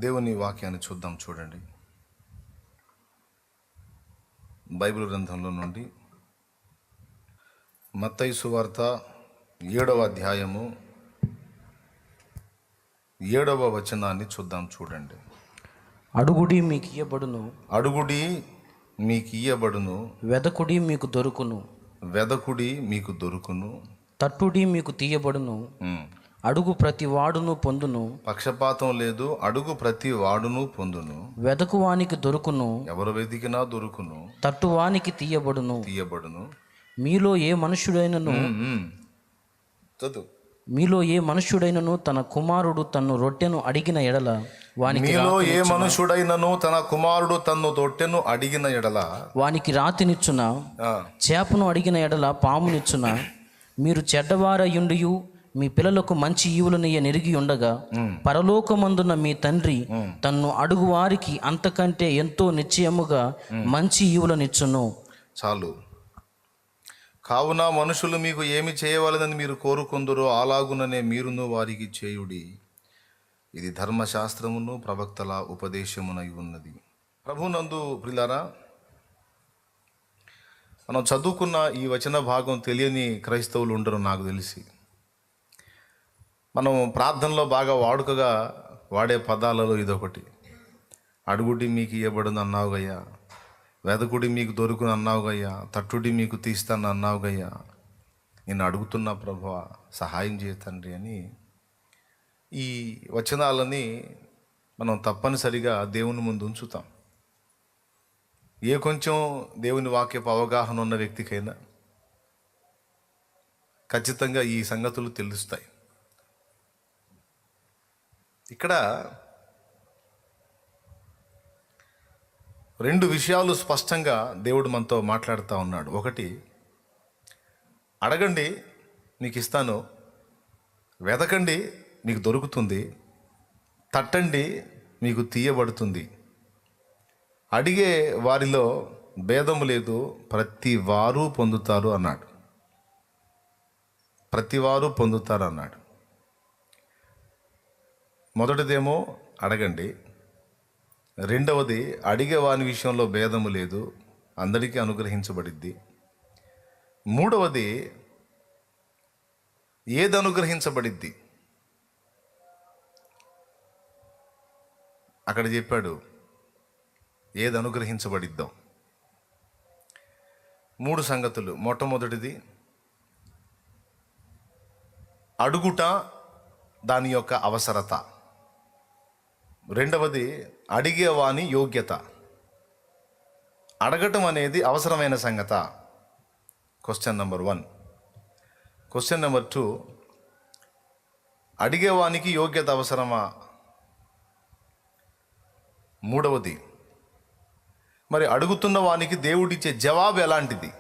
దేవుని వాక్యాన్ని చూద్దాం. చూడండి, బైబిల్ గ్రంథంలో నుండి మత్తయి సువార్త 7వ అధ్యాయము 7వ వచనాన్ని చూద్దాం. చూడండి. అడుగుడి మీకు ఇయ్యబడును, అడుగుడి మీకు ఇయ్యబడును, వెదకుడి మీకు దొరుకును, వెదకుడి మీకు దొరుకును, తట్టుడి మీకు తీయబడును. అడుగు ప్రతి వాడును పొందును, పక్షపాతం లేదు. అడుగు ప్రతి వాడును పొందును, వెదకువానికి దొరుకును, ఎవరు వెతికినా దొరుకును, తట్టువానికి తీయబడును. తీయబడును. మీలో ఏ మనుష్యుడైనను చదువు. మీలో ఏ మనుష్యుడైనను తన కుమారుడు తన్ను రొట్టెను అడిగిన ఎడల వానికి మీలో ఏ మనుషుడైనను తన కుమారుడు తన్ను రొట్టెను అడిగిన ఎడల వానికి రాతినిచ్చున, చేపను అడిగిన ఎడల పామునిచ్చున. మీరు చెడ్డవారయుండియు మీ పిల్లలకు మంచి ఈవులనయ్య నెరిగి ఉండగా పరలోకమందున మీ తండ్రి తన్ను అడుగు వారికి అంతకంటే ఎంతో నిశ్చయముగా మంచి ఈవులనిచ్చును. చాలు. కావున మనుషులు మీకు ఏమి చేయవలనని మీరు కోరుకొందురో అలాగుననే మీరును వారికి చేయుడి. ఇది ధర్మశాస్త్రమును ప్రవక్తల ఉపదేశమునై ఉన్నది. ప్రభునందు ప్రియులారా, మనం చదువుకున్న ఈ వచన భాగం తెలియని క్రైస్తవులు ఉండరు నాకు తెలిసి. మనం ప్రార్థనలో బాగా వాడుకగా వాడే పదాలలో ఇదొకటి. అడుగుడి మీకు ఇయ్యబడును అన్నావుగయ్యా, వెదకుడి మీకు దొరుకును అన్నావుగయ్యా, తట్టుడి మీకు తీస్తాను అన్నావుగయ్యా. నేను అడుగుతున్నా ప్రభువా, సహాయం చేయ తండ్రి అని ఈ వచనాలని మనం తప్పనిసరిగా దేవుని ముందు ఉంచుతాం. ఏ కొంచెం దేవుని వాక్యపు అవగాహన ఉన్న వ్యక్తికైనా ఖచ్చితంగా ఈ సంగతులు తెలుస్తాయి. ఇక్కడ 2 విషయాలు స్పష్టంగా దేవుడు మనతో మాట్లాడుతూ ఉన్నాడు. ఒకటి, అడగండి మీకు ఇస్తాను, వెతకండి మీకు దొరుకుతుంది, తట్టండి మీకు తీయబడుతుంది. అడిగే వారిలో భేదము లేదు, ప్రతి వారు పొందుతారు అన్నాడు. ప్రతి వారు పొందుతారు అన్నాడు. మొదటిదేమో అడగండి, రెండవది అడిగే వాని విషయంలో భేదము లేదు, అందరికీ అనుగ్రహించబడిద్ది. మూడవది ఏది అనుగ్రహించబడిద్ది అక్కడ చెప్పాడు, ఏది అనుగ్రహించబడిద్దాం. 3 సంగతులు. మొట్టమొదటిది అడుగుట, దాని యొక్క అవసరత. రెండవది అడిగేవాని యోగ్యత. అడగటం అనేది అవసరమైన సంగత. Question number 1. క్వశ్చన్ నెంబర్ 2, అడిగేవానికి యోగ్యత అవసరమా? మూడవది, మరి అడుగుతున్న వానికి దేవుడిచ్చే జవాబు ఎలాంటిది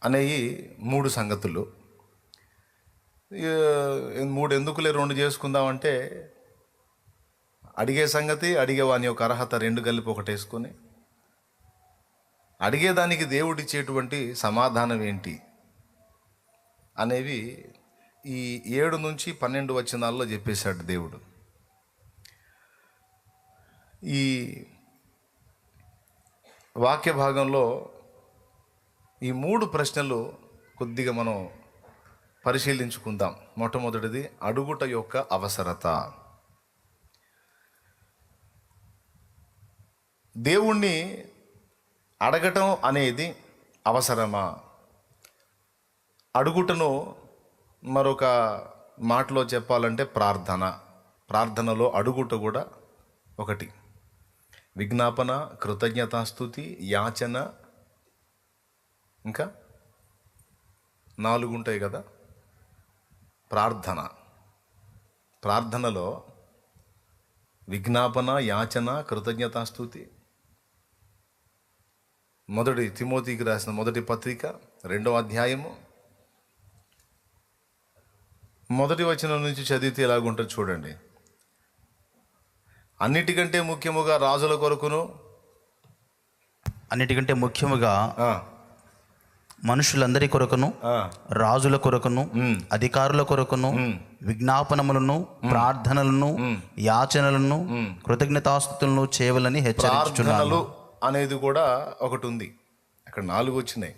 అనేవి 3 సంగతులు. 3 ఎందుకులే 2 చేసుకుందామంటే, అడిగే సంగతి, అడిగేవాని యొక్క అర్హత 2 కలిపి ఒకటేసుకొని అడిగేదానికి దేవుడిచ్చేటువంటి సమాధానం ఏంటి అనేవి ఈ 7 నుంచి 12 వచనాల్లో చెప్పేశాడు దేవుడు. ఈ వాక్య భాగంలో ఈ 3 ప్రశ్నలు కొద్దిగా మనం పరిశీలించుకుందాం. మొట్టమొదటిది అడుగుట యొక్క అవసరత. దేవుణ్ణి అడగటం అనేది అవసరమా? అడుగుటను మరొక మాటలో చెప్పాలంటే ప్రార్థన. ప్రార్థనలో అడుగుట కూడా ఒకటి. విజ్ఞాపన, కృతజ్ఞతాస్తుతి, యాచన, ఇంకా 4 ఉంటాయి కదా. ప్రార్థనలో విజ్ఞాపన, యాచన, కృతజ్ఞతాస్తుతి. మొదటి తిమోతికి రాసిన మొదటి పత్రిక 2వ అధ్యాయము 1వ వచనం నుంచి చదివితే ఎలాగుంటుంది చూడండి. అన్నిటికంటే ముఖ్యముగా రాజుల కొరకును, అన్నిటికంటే ముఖ్యముగా మనుషులందరి కొరకును, రాజుల కొరకును, అధికారుల కొరకును, విజ్ఞాపనములను, ప్రార్థనలను, యాచనలను, కృతజ్ఞతాస్తుతులను చేయవలని హెచ్చరించుచున్నాను. ప్రార్థనలు అనేది కూడా ఒకటి ఉంది, అక్కడ 4 వచ్చినాయి.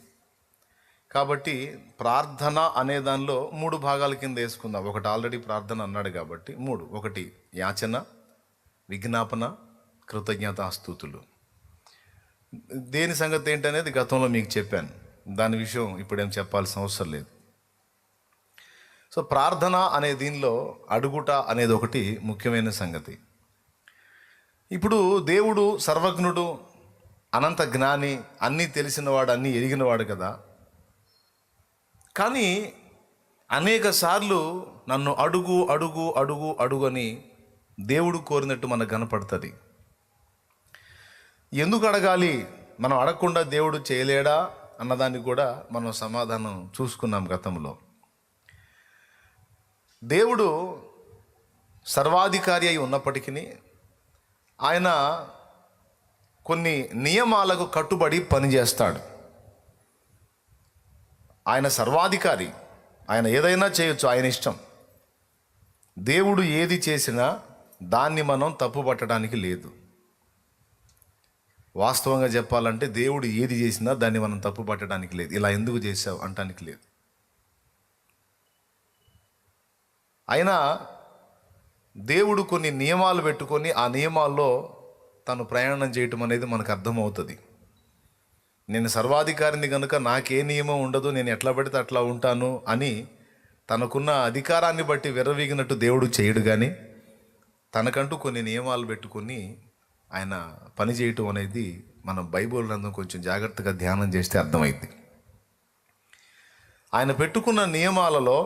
కాబట్టి ప్రార్థన అనే దానిలో 3 భాగాల కింద వేసుకుందాం. ఒకటి ఆల్రెడీ ప్రార్థన అన్నాడు కాబట్టి 3. ఒకటి యాచన, విజ్ఞాపన, కృతజ్ఞతాస్తుతులు. దేని సంగతి ఏంటనేది గతంలో మీకు చెప్పాను, దాని విషయం ఇప్పుడేం చెప్పాల్సిన అవసరం లేదు. సో ప్రార్థన అనే దీనిలో అడుగుట అనేది ఒకటి ముఖ్యమైన సంగతి. ఇప్పుడు దేవుడు సర్వజ్ఞుడు, అనంత జ్ఞాని, అన్నీ తెలిసినవాడు, అన్నీ ఎరిగినవాడు కదా. కానీ అనేక సార్లు నన్ను అడుగు అడుగు అడుగు అడుగు అని దేవుడు కోరినట్టు మనకు కనపడుతుంది. ఎందుకు అడగాలి, మనం అడగకుండా దేవుడు చేయలేడా అన్నదానికి కూడా మనం సమాధానం చూసుకున్నాం గతంలో. దేవుడు సర్వాధికారి అయి ఉన్నప్పటికీ ఆయన కొన్ని నియమాలకు కట్టుబడి పనిచేస్తాడు. ఆయన సర్వాధికారి, ఆయన ఏదైనా చేయొచ్చు, ఆయన ఇష్టం. దేవుడు ఏది చేసినా దాన్ని మనం తప్పు పట్టడానికి లేదు. వాస్తవంగా చెప్పాలంటే దేవుడు ఏది చేసినా దాన్ని మనం తప్పు పట్టడానికి లేదు. ఇలా ఎందుకు చేసావు అంటానికి లేదు. అయినా దేవుడు కొన్ని నియమాలు పెట్టుకొని ఆ నియమాల్లో తను ప్రయాణం చేయటం అనేది మనకు అర్థమవుతుంది. నేను సర్వాధికారిని కనుక నాకే నియమం ఉండదు, నేను ఎట్లా పడితే అట్లా ఉంటాను అని తనకున్న అధికారాన్ని బట్టి విర్రవీగినట్టు దేవుడు చేయడు. కానీ తనకంటూ కొన్ని నియమాలు పెట్టుకొని ఆయన పని చేయటం అనేది మనం బైబిల్ గ్రంథం కొంచెం జాగ్రత్తగా ధ్యానం చేస్తే అర్థమైంది. ఆయన పెట్టుకున్న నియమాలలో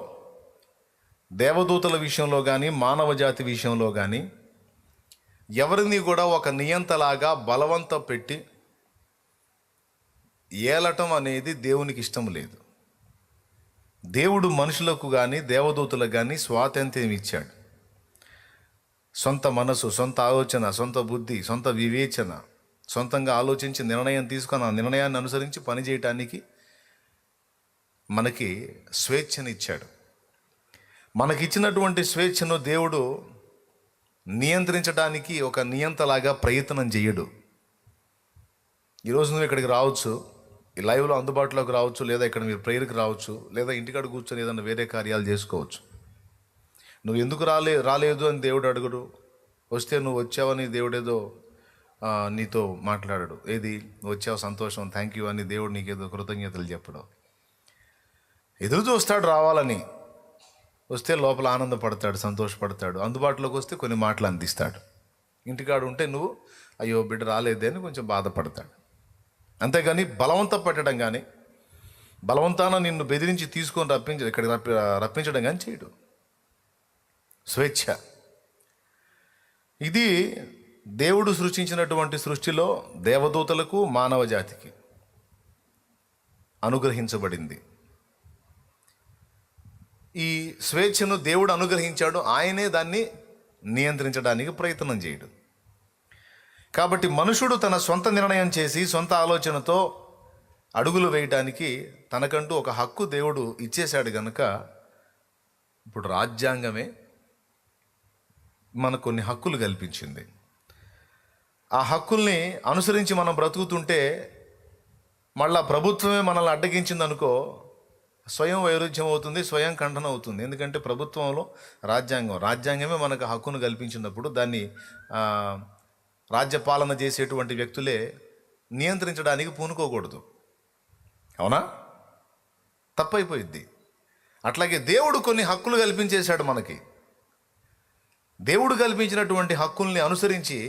దేవదూతల విషయంలో కానీ మానవ జాతి విషయంలో కానీ ఎవరిని కూడా ఒక నియంతలాగా బలవంత పెట్టి ఏలటం అనేది దేవునికి ఇష్టం లేదు. దేవుడు మనుషులకు కానీ దేవదూతలకు కానీ స్వాతంత్ర్యం ఇచ్చాడు. సొంత మనసు, సొంత ఆలోచన, సొంత బుద్ధి, సొంత వివేచన, సొంతంగా ఆలోచించి నిర్ణయం తీసుకొని ఆ నిర్ణయాన్ని అనుసరించి పనిచేయటానికి మనకి స్వేచ్ఛనిచ్చాడు. మనకిచ్చినటువంటి స్వేచ్ఛను దేవుడు నియంత్రించడానికి ఒక నియంతలాగా ప్రయత్నం చేయడు. ఈరోజు నువ్వు ఇక్కడికి రావచ్చు, ఈ లైవ్లో అందుబాటులోకి రావచ్చు, లేదా ఇక్కడ మీరు ప్రేయర్కి రావచ్చు, లేదా ఇంటికాడ కూర్చొని ఏదైనా వేరే కార్యాలు చేసుకోవచ్చు. నువ్వు ఎందుకు రాలేదు అని దేవుడు అడుగుడు. వస్తే నువ్వు వచ్చావని దేవుడేదో నీతో మాట్లాడాడు. ఏది, వచ్చావు సంతోషం, థ్యాంక్ యూ అని దేవుడు నీకేదో కృతజ్ఞతలు చెప్పడం. ఎదురు చూస్తాడు రావాలని. వస్తే లోపల ఆనందపడతాడు, సంతోషపడతాడు. అందుబాటులోకి వస్తే కొన్ని మాటలు అందిస్తాడు. ఇంటికాడు ఉంటే నువ్వు అయ్యో బిడ్డ రాలేదే అని కొంచెం బాధపడతాడు. అంతేగాని బలవంత పెట్టడం కానీ, బలవంతాన నిన్ను బెదిరించి తీసుకొని ఇక్కడికి రప్పించడం కానీ చేయడు. స్వేచ్ఛ. ఇది దేవుడు సృష్టించినటువంటి సృష్టిలో దేవదూతలకు మానవ జాతికి అనుగ్రహించబడింది. ఈ స్వేచ్ఛను దేవుడు అనుగ్రహించాడు, ఆయనే దాన్ని నియంత్రించడానికి ప్రయత్నం చేయడు. కాబట్టి మనుషుడు తన సొంత నిర్ణయం చేసి సొంత ఆలోచనతో అడుగులు వేయడానికి తనకంటూ ఒక హక్కు దేవుడు ఇచ్చేశాడు. కనుక ఇప్పుడు రాజ్యాంగమే మనకు కొన్ని హక్కులు కల్పించింది. ఆ హక్కుల్ని అనుసరించి మనం బ్రతుకుతుంటే మళ్ళా ప్రభుత్వమే మనల్ని అడ్డగించిందనుకో స్వయం వైరుధ్యం అవుతుంది, స్వయం ఖండన అవుతుంది. ఎందుకంటే ప్రభుత్వంలో రాజ్యాంగమే మనకు హక్కును కల్పించినప్పుడు దాన్ని రాజ్యపాలన చేసేటువంటి వ్యక్తులే నియంత్రించడానికి పూనుకోకూడదు. అవునా? తప్పైపోయిద్ది. అట్లాగే దేవుడు కొన్ని హక్కులు కల్పించేశాడు మనకి. దేవుడు కల్పించినటువంటి హక్కుల్ని అనుసరించి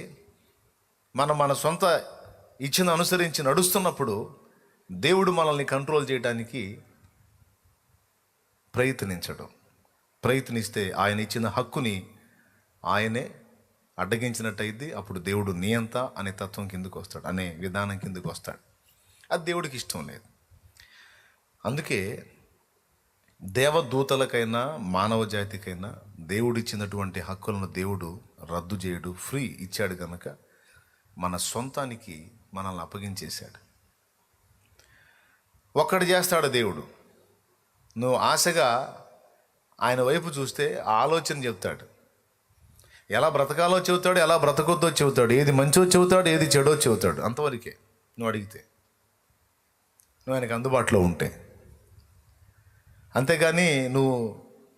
మన సొంత ఇచ్చిన అనుసరించి నడుస్తున్నప్పుడు దేవుడు మనల్ని కంట్రోల్ చేయడానికి ప్రయత్నిస్తే ఆయన ఇచ్చిన హక్కుని ఆయనే అడ్డగించినట్టయితే అప్పుడు దేవుడు నియంత అనే తత్వం కిందకు వస్తాడు, అనే విధానం కిందకు వస్తాడు. అది దేవుడికి ఇష్టం లేదు. అందుకే దేవదూతలకైనా మానవ జాతికైనా దేవుడిచ్చినటువంటి హక్కులను దేవుడు రద్దు చేయడు, ఫ్రీ ఇచ్చాడు. కనుక మన సొంతానికి మనల్ని అప్పగించేశాడు. ఒక్కడు చేస్తాడు దేవుడు. నువ్వు ఆశగా ఆయన వైపు చూస్తే ఆలోచన చెప్తాడు, ఎలా బ్రతకాలో చెబుతాడు, ఎలా బ్రతకొద్దో చెబుతాడు, ఏది మంచో చెబుతాడు, ఏది చెడో చెబుతాడు. అంతవరకే నువ్వు అడిగితే, నువ్వు ఆయనకు అందుబాటులో ఉంటే. అంతేగాని నువ్వు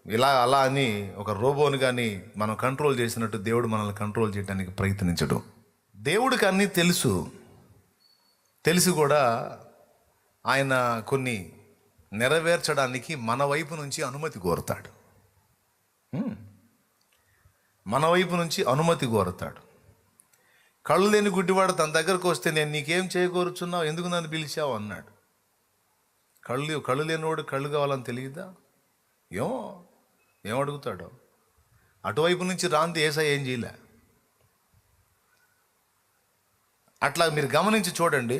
ఇలా అలా అని ఒక రోబోని కానీ మనం కంట్రోల్ చేసినట్టు దేవుడు మనల్ని కంట్రోల్ చేయడానికి ప్రయత్నించడు. దేవుడికి అన్నీ తెలిసి కూడా ఆయన కొన్ని నెరవేర్చడానికి మన వైపు నుంచి అనుమతి కోరుతాడు. మన వైపు నుంచి అనుమతి కోరుతాడు. కళ్ళు లేని గుడ్డివాడు తన దగ్గరకు వస్తే నేను నీకేం చేయకూరుచున్నావు, ఎందుకు నన్ను పిలిచావు అన్నాడు. కళ్ళు లేనివాడు కళ్ళు కావాలని తెలియదా? ఏం అడుగుతాడో. అటువైపు నుంచి రాంది యేసయ్య ఏం చేయలే. అట్లా మీరు గమనించి చూడండి.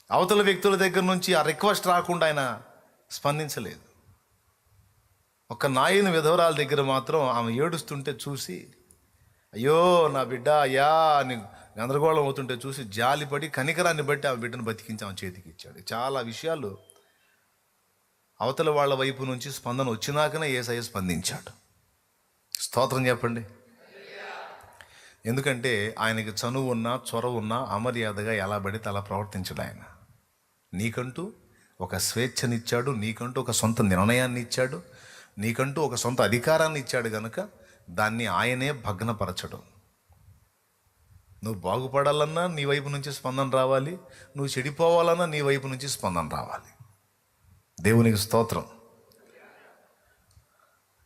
అవతల వ్యక్తుల దగ్గర నుంచి ఆ రిక్వెస్ట్ రాకుండా ఆయన స్పందించలేదు. ఒక నాయని విధవరాల దగ్గర మాత్రం ఆమె ఏడుస్తుంటే చూసి, అయ్యో నా బిడ్డ అయ్యా అని గందరగోళం అవుతుంటే చూసి జాలిపడి కనికరాన్ని బట్టి ఆమె బిడ్డను బతికించి ఆమె చేతికి ఇచ్చాడు. చాలా విషయాలు అవతల వాళ్ళ వైపు నుంచి స్పందన వచ్చినాకనే యేసయ్య స్పందించాడు. స్తోత్రం చెప్పండి. ఎందుకంటే ఆయనకి చనువు ఉన్నా చొరవ ఉన్నా అమర్యాదగా ఎలా పడితే అలా ప్రవర్తించడు ఆయన. నీకంటూ ఒక స్వేచ్ఛనిచ్చాడు, నీకంటూ ఒక సొంత నిర్ణయాన్ని ఇచ్చాడు, నీకంటూ ఒక సొంత అధికారాన్ని ఇచ్చాడు కనుక దాన్ని ఆయనే భగ్నపరచడం. నువ్వు బాగుపడాలన్నా నీ వైపు నుంచి స్పందన రావాలి, నువ్వు చెడిపోవాలన్నా నీ వైపు నుంచి స్పందన రావాలి. దేవునికి స్తోత్రం.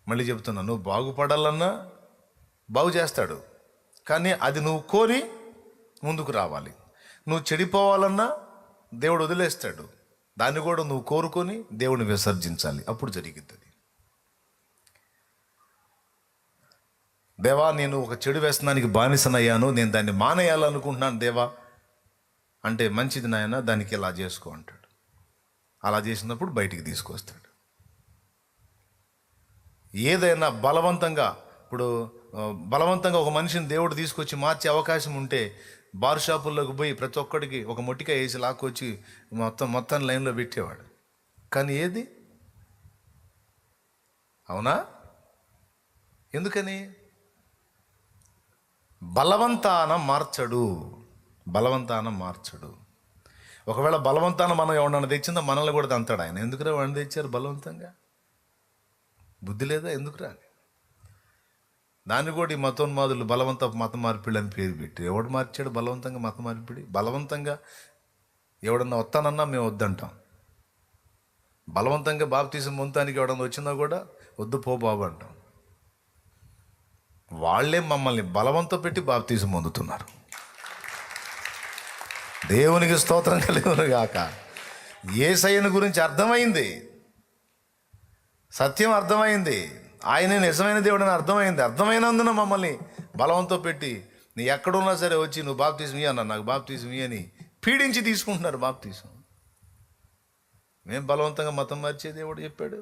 మళ్ళీ చెప్తున్నా, నువ్వు బాగుపడాలన్నా బాగు చేస్తాడు, కానీ అది నువ్వు కోరి ముందుకు రావాలి. నువ్వు చెడిపోవాలన్నా దేవుడు వదిలేస్తాడు, దాన్ని కూడా నువ్వు కోరుకొని దేవుని విసర్జించాలి. అప్పుడు జరిగిద్ది. దేవా నేను ఒక చెడు వ్యసనానికి బానిసనయ్యాను, నేను దాన్ని మానేయాలనుకుంటున్నాను దేవా అంటే, మంచిది నాయన దానికి ఇలా చేసుకో అంటాడు. అలా చేసినప్పుడు బయటికి తీసుకొస్తాడు. ఏదైనా బలవంతంగా ఒక మనిషిని దేవుడు తీసుకొచ్చి మార్చే అవకాశం ఉంటే బార్ షాపుల్లోకి పోయి ప్రతి ఒక్కడికి ఒక మొట్టికాయ వేసి లాక్కొచ్చి మొత్తం లైన్లో పెట్టేవాడు. కానీ ఏది అవునా? ఎందుకని? బలవంతాన మార్చడు. ఒకవేళ బలవంతాన మనం ఎవడన్నా తెచ్చిందో మనల్ని కూడా తంతాడు ఆయన. ఎందుకురా వాడిని తెచ్చారు బలవంతంగా? బుద్ధి లేదా? ఎందుకురా అని. దాన్ని కూడా ఈ మతోన్మాదులు మత మార్పిడి అని పేరు పెట్టి, ఎవడు మార్చాడు బలవంతంగా మత మార్పిడి? బలవంతంగా ఎవడన్నా వస్తానన్నా మేము వద్దంటాం. బలవంతంగా బాప్తీసం పొందడానికి ఎవడన్నా వచ్చినా కూడా వద్దు పో బాబు అంటాం. వాళ్ళే మమ్మల్ని బలవంతం పెట్టి బాప్తీసం పొందుతున్నారు. దేవునికి స్తోత్రం కలుగును గాక. యేసయ్యను గురించి అర్థమైంది, సత్యం అర్థమైంది, ఆయనే నిజమైన దేవుడు అని అర్థమైనందున మమ్మల్ని బలవంతం పెట్టి నీ ఎక్కడున్నా సరే వచ్చి నువ్వు బాప్తీసం ఇయ్యి అన్నా, నాకు బాప్తీసం ఇయ్యి అని పీడించి తీసుకుంటున్నారు బాప్తీసం. మేము బలవంతంగా మతం మార్చే దేవుడు చెప్పాడు?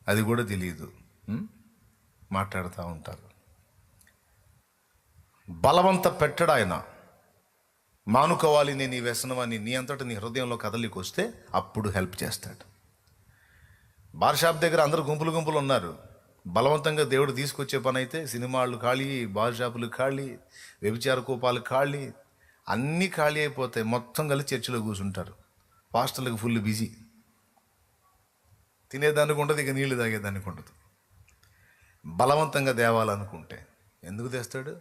అది కూడా తెలియదు, మాట్లాడుతూ ఉంటారు. బలవంత పెట్టడు ఆయన. మానుకోవాలి నేను ఈ వ్యసనం అని నీ అంతటా నీ హృదయంలో కదలికి వస్తే అప్పుడు హెల్ప్ చేస్తాడు. బార్ షాప్ దగ్గర అందరూ గుంపులు ఉన్నారు. బలవంతంగా దేవుడు తీసుకొచ్చే పని అయితే సినిమాలు ఖాళీ, బార్ షాపులు ఖాళీ, వ్యభిచార కూపాలు ఖాళీ, అన్నీ ఖాళీ అయిపోతాయి. మొత్తం కలిసి చర్చిలో కూర్చుంటారు. పాస్టర్లకు ఫుల్ బిజీ. తినేదానికి ఉండదు, ఇక నీళ్లు తాగేదానికి ఉండదు. బలవంతంగా తేవాలనుకుంటే ఎందుకు తెస్తాడు?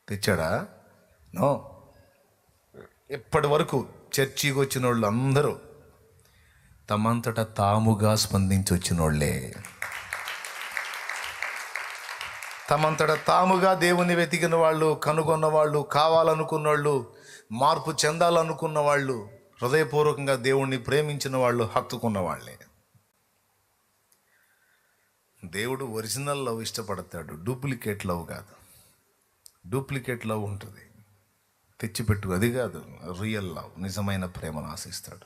తెచ్చాడా? నో. ఇప్పటి వరకు చర్చికి వచ్చిన వాళ్ళు అందరూ తమంతటా తాముగా స్పందించి వచ్చిన వాళ్ళే. తమంతటా తాముగా దేవుని వెతికిన వాళ్ళు, కనుగొన్న వాళ్ళు, కావాలనుకున్న వాళ్ళు, మార్పు చెందాలనుకున్న వాళ్ళు, హృదయపూర్వకంగా దేవుణ్ణి ప్రేమించిన వాళ్ళు, హత్తుకున్న వాళ్ళే. దేవుడు ఒరిజినల్ లవ్ ఇష్టపడతాడు, డూప్లికేట్ లవ్ కాదు. డూప్లికేట్ లవ్ ఉంటుంది, తెచ్చిపెట్టు, అది కాదు రియల్ లవ్. నిజమైన ప్రేమను ఆశిస్తాడు.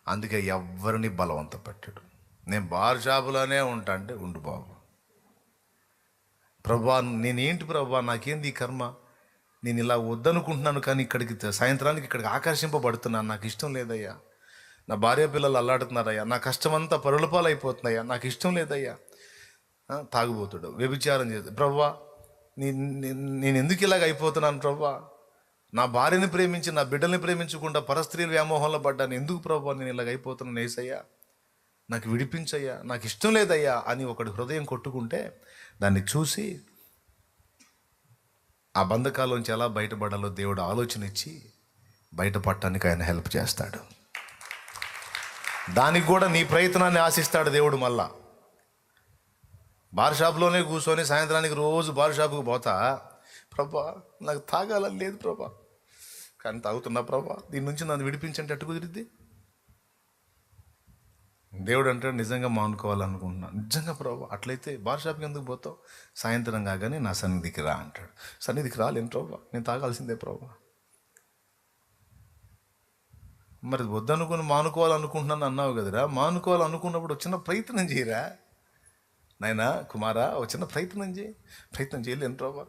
అందుకే ఎవరిని బలవంత పెట్టాడు. నేను బార్ షాపులోనే ఉంటా అంటే ఉండు బాబు. ప్రభా నేనేంటి ప్రభా, నాకేంది ఈ కర్మ, నేను ఇలా వద్దనుకుంటున్నాను కానీ ఇక్కడికి సాయంత్రానికి ఇక్కడికి ఆకర్షింపబడుతున్నాను, నాకు ఇష్టం లేదయ్యా, నా భార్య పిల్లలు అల్లాడుతున్నారయ్యా, నా కష్టమంతా పరుల పాలైపోతుందయ్యా, నాకు ఇష్టం లేదయ్యా. తాగుబోతుడు, వ్యభిచారం చేస్తాడు. ప్రభువా నేను ఎందుకు ఇలాగ అయిపోతున్నాను ప్రభువా? నా భార్యని ప్రేమించి నా బిడ్డల్ని ప్రేమించకుండా పరస్త్రీల వ్యామోహంలో పడ్డాను, ఎందుకు ప్రభువా నేను ఇలాగ అయిపోతున్నాను? యేసయ్యా నాకు విడిపించయ్యా, నాకు ఇష్టం లేదయ్యా అని ఒకటి హృదయం కొట్టుకుంటే దాన్ని చూసి ఆ బంధకాల్లోంచి ఎలా బయటపడాలో దేవుడు ఆలోచన ఇచ్చి బయటపడటానికి ఆయన హెల్ప్ చేస్తాడు. దానికి కూడా నీ ప్రయత్నాన్ని ఆశిస్తాడు దేవుడు. మళ్ళా బార్ షాప్లోనే కూర్చొని సాయంత్రానికి రోజు బార్ షాపుకి పోతా, ప్రభా నాకు తాగాలని లేదు ప్రభా, కానీ తాగుతున్నా ప్రభా, దీని నుంచి నన్ను విడిపించంటే అట్టు కుదిరిద్ది? దేవుడు అంటాడు నిజంగా మానుకోవాలనుకుంటున్నా. నిజంగా ప్రభా అట్లయితే బార్ షాప్కి ఎందుకు పోతావు? సాయంత్రం కాగానే నా సన్నిధికి రా అంటాడు. సన్నిధికి రాలేను ప్రభా, నేను తాగాల్సిందే ప్రభా. మరి వద్దనుకుని మానుకోవాలనుకుంటున్నాను అన్నావు కదరా, మానుకోవాలనుకున్నప్పుడు చిన్న ప్రయత్నం చేయరా నాయనా, కుమారా, ఒక చిన్న ప్రయత్నం చేయి. ప్రయత్నం చేయలేను ప్రభా,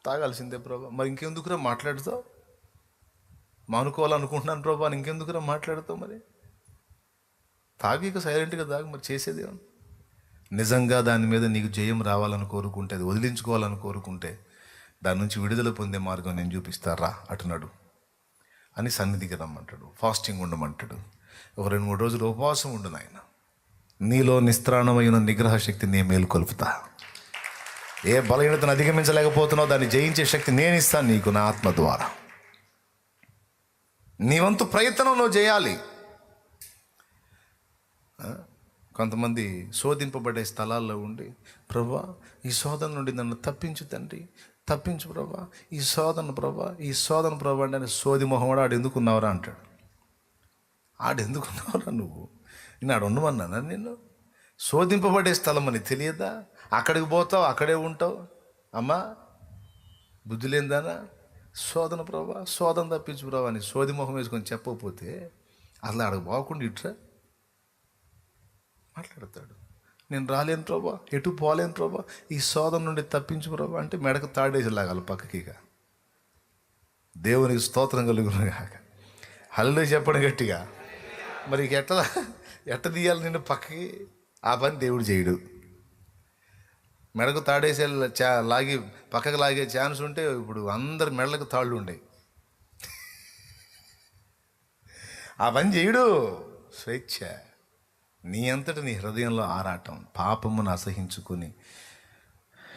తాగాల్సిందే ప్రభా. మరి ఇంకెందుకురా మాట్లాడుతావు? మానుకోవాలనుకుంటున్నాను ప్రభా అని ఇంకెందుకురా మాట్లాడుతావు? మరి తాగిక సైలెంట్గా తాగు, మరి చేసేది నిజంగా దాని మీద నీకు జయం రావాలని కోరుకుంటే, అది వదిలించుకోవాలని కోరుకుంటే దాని నుంచి విడుదల పొందే మార్గం నేను చూపిస్తారా అటున్నాడు అని సన్నిధికి రమ్మంటాడు. ఫాస్టింగ్ ఉండమంటాడు. ఒక 2-3 రోజులు ఉపవాసం ఉండు నాయన, నీలో నిస్త్రాణమైన నిగ్రహ శక్తి నేను మేలుకొల్పుతా. ఏ బలహీనతను అధిగమించలేకపోతున్నావు దాన్ని జయించే శక్తి నేను ఇస్తాను నీకు నా ఆత్మ ద్వారా. నీ వంతు ప్రయత్నం నువ్వు చేయాలి. కొంతమంది శోధింపబడే స్థలాల్లో ఉండి, ప్రభా ఈ శోధన నుండి నన్ను తప్పించు తండ్రి, తప్పించు ప్రభా, ఈ శోధన ప్రభా, ఈ శోధన ప్రభా అంటే సోది మొహం ఆడు ఎందుకున్నావురా అంటాడు. ఆడెందుకున్నావురా నువ్వు? నేను ఆడు ఉండమన్నానా నిన్ను? శోధింపబడే స్థలం అని తెలియదా? అక్కడికి పోతావు, అక్కడే ఉంటావు. అమ్మా బుద్ధి లేదానా? శోధన ప్రభా, శోధన తప్పించు ప్రభా అని సోది మొహం వేసుకొని చెప్పకపోతే అసలు ఆడకు పోకుండా ఇట్రా మాట్లాడతాడు. నేను రాలేను ప్రభా, ఎటు పోలేను ప్రభా, ఈ శోధన నుండి తప్పించు ప్రభా అంటే మెడకు తాడేసి లాగాలి పక్కకిగా. దేవునికి స్తోత్రం కలుగును కాక. హల్లు చెప్పడం గట్టిగా. మరి ఎట్ట తీయాలి నిన్ను పక్కకి? ఆ పని దేవుడు చేయడు. మెడకు తాడేసే లాగి పక్కకు లాగే ఛాన్స్ ఉంటే ఇప్పుడు అందరి మెడలకు తాళ్ళు ఉండేవి. ఆ పని చేయడు. స్వేచ్ఛ, నీ అంతట నీ హృదయంలో ఆరాటం, పాపమును అసహించుకుని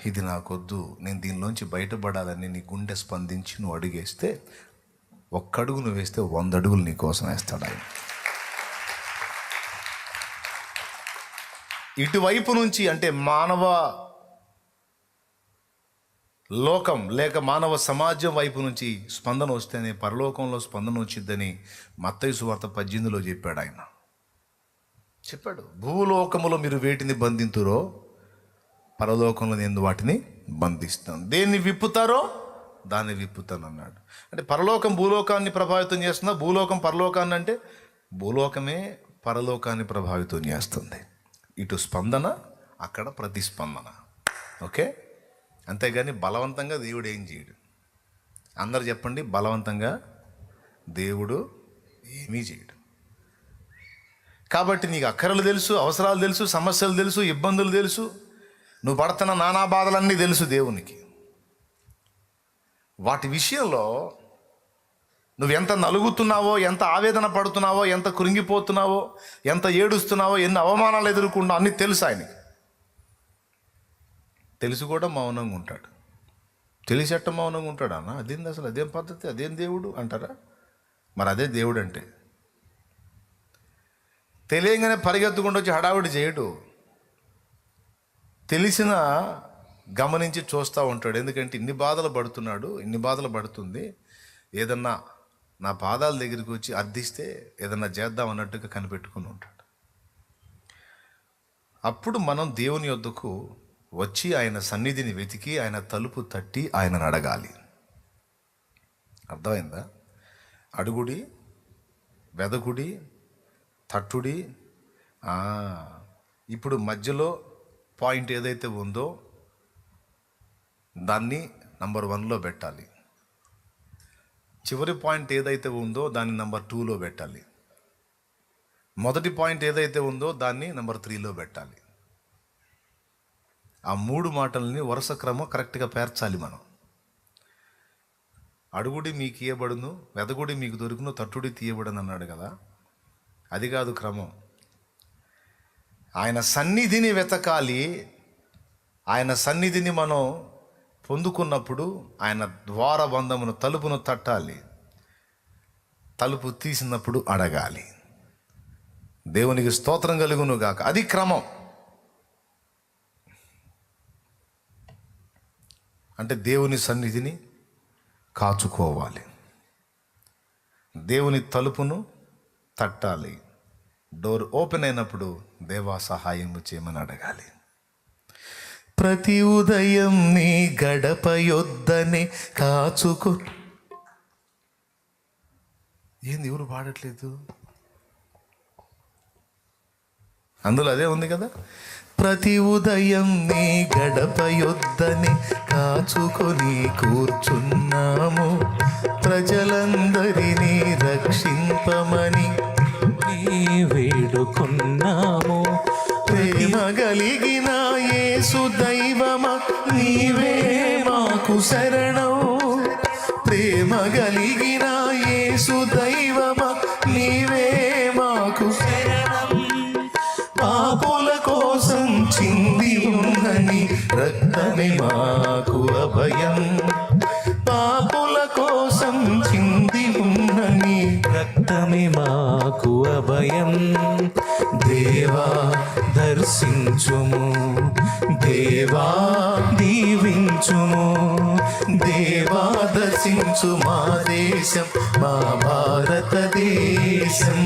ఇది నాకొద్దు, నేను దీనిలోంచి బయటపడాలని నీ గుండె స్పందించి నువ్వు అడుగేస్తే, ఒక్క అడుగు నువ్వు వేస్తే 100 అడుగులు నీ కోసం వేస్తాడు ఆయన. ఇటువైపు నుంచి అంటే మానవ లోకం లేక మానవ సమాజం వైపు నుంచి స్పందన వస్తేనే పరలోకంలో స్పందన వచ్చిద్దని మత్తయి సువార్త 18లో చెప్పాడు ఆయన. చెప్పాడు, భూలోకములో మీరు వేటిని బంధింతురో పరలోకంలో నేను వాటిని బంధిస్తాను, దేన్ని విప్పుతారో దాన్ని విప్పుతాను అన్నాడు. అంటే పరలోకం భూలోకాన్ని ప్రభావితం చేస్తుందా? భూలోకం పరలోకాన్ని అంటే భూలోకమే పరలోకాన్ని ప్రభావితం చేస్తుంది. ఇటు స్పందన, అక్కడ ప్రతిస్పందన. ఓకే, అంతేగాని బలవంతంగా దేవుడు ఏం చేయడు. అందరు చెప్పండి, బలవంతంగా దేవుడు ఏమీ చేయడు. కాబట్టి నీకు అక్కరలు తెలుసు, అవసరాలు తెలుసు, సమస్యలు తెలుసు, ఇబ్బందులు తెలుసు, నువ్వు పడుతున్న నానా బాధలన్నీ తెలుసు దేవునికి. వాటి విషయంలో నువ్వు ఎంత నలుగుతున్నావో, ఎంత ఆవేదన పడుతున్నావో, ఎంత కృంగిపోతున్నావో, ఎంత ఏడుస్తున్నావో, ఎన్ని అవమానాలు ఎదుర్కొన్నావో అన్నీ తెలుసు ఆయనకి. తెలిసి కూడా మౌనంగా ఉంటాడు. తెలిసేట మౌనంగా ఉంటాడు అన్న, అదేంది అసలు, అదేం పద్ధతి, అదేం దేవుడు అంటారా? మరి అదే దేవుడు అంటే. తెలియగానే పరిగెత్తుకుంటూ వచ్చి హడావుడి చేయడు. తెలిసిన గమనించి చూస్తూ ఉంటాడు. ఎందుకంటే ఇన్ని బాధలు పడుతున్నాడు, ఇన్ని బాధలు పడుతుంది, ఏదన్నా నా పాదాల దగ్గరికి వచ్చి అర్థిస్తే ఏదన్నా చేద్దాం అన్నట్టుగా కనిపెట్టుకుని ఉంటాడు. అప్పుడు మనం దేవుని యొద్దకు వచ్చి ఆయన సన్నిధిని వెతికి ఆయన తలుపు తట్టి ఆయనను అడగాలి. అర్థమైందా? అడుగుడి, వెదకుడి, తట్టుడి. ఇప్పుడు మధ్యలో పాయింట్ ఏదైతే ఉందో దాన్ని నంబర్ 1లో పెట్టాలి. చివరి పాయింట్ ఏదైతే ఉందో దాన్ని నంబర్ 2లో పెట్టాలి. మొదటి పాయింట్ ఏదైతే ఉందో దాన్ని నెంబర్ 3లో పెట్టాలి. ఆ 3 మాటల్ని వరుస క్రమం కరెక్ట్గా పేర్చాలి మనం. అడుగుడి మీకు ఇయ్యబడును, వెదగుడి మీకు దొరుకును, తట్టుడి తీయబడును అన్నాడు కదా. అది కాదు క్రమం. ఆయన సన్నిధిని వెతకాలి. ఆయన సన్నిధిని మనం పొందుకున్నప్పుడు ఆయన ద్వారబంధమును తలుపును తట్టాలి. తలుపు తీసినప్పుడు అడగాలి. దేవునికి స్తోత్రం కలుగును గాక. అది క్రమం. అంటే దేవుని సన్నిధిని కాచుకోవాలి, దేవుని తలుపును తట్టాలి. డోర్ ఓపెన్ అయినప్పుడు దేవా సహాయము చేయమని అడగాలి. ప్రతి ఉదయం నీ గడప యొద్దనే కాచుకో. ఏంది ఎవరు పాడట్లేదు? అందులో అదే ఉంది కదా. ప్రతి ఉదయం నీ గడప యొద్దనే కాచుకొని కూర్చున్నాము, ప్రజలందరినీ రక్షింపమని వేడుకున్నాము. ప్రేమ కలిగిన యేసు దైవమా నీవే మాకు శరణం. ప్రేమ కలిగిన యేసు దైవమా నీవే మాకు శరణం. పాపుల కోసం చింది ఉన్నని రక్తమే మాకు అభయం. పాపుల కోసం చింది ఉన్నని రక్తమే మాకు అభయం. దేవా దర్శించుము, దేవా దీవించుము. దేవా దర్శించు మా దేశం, మా భారతదేశం.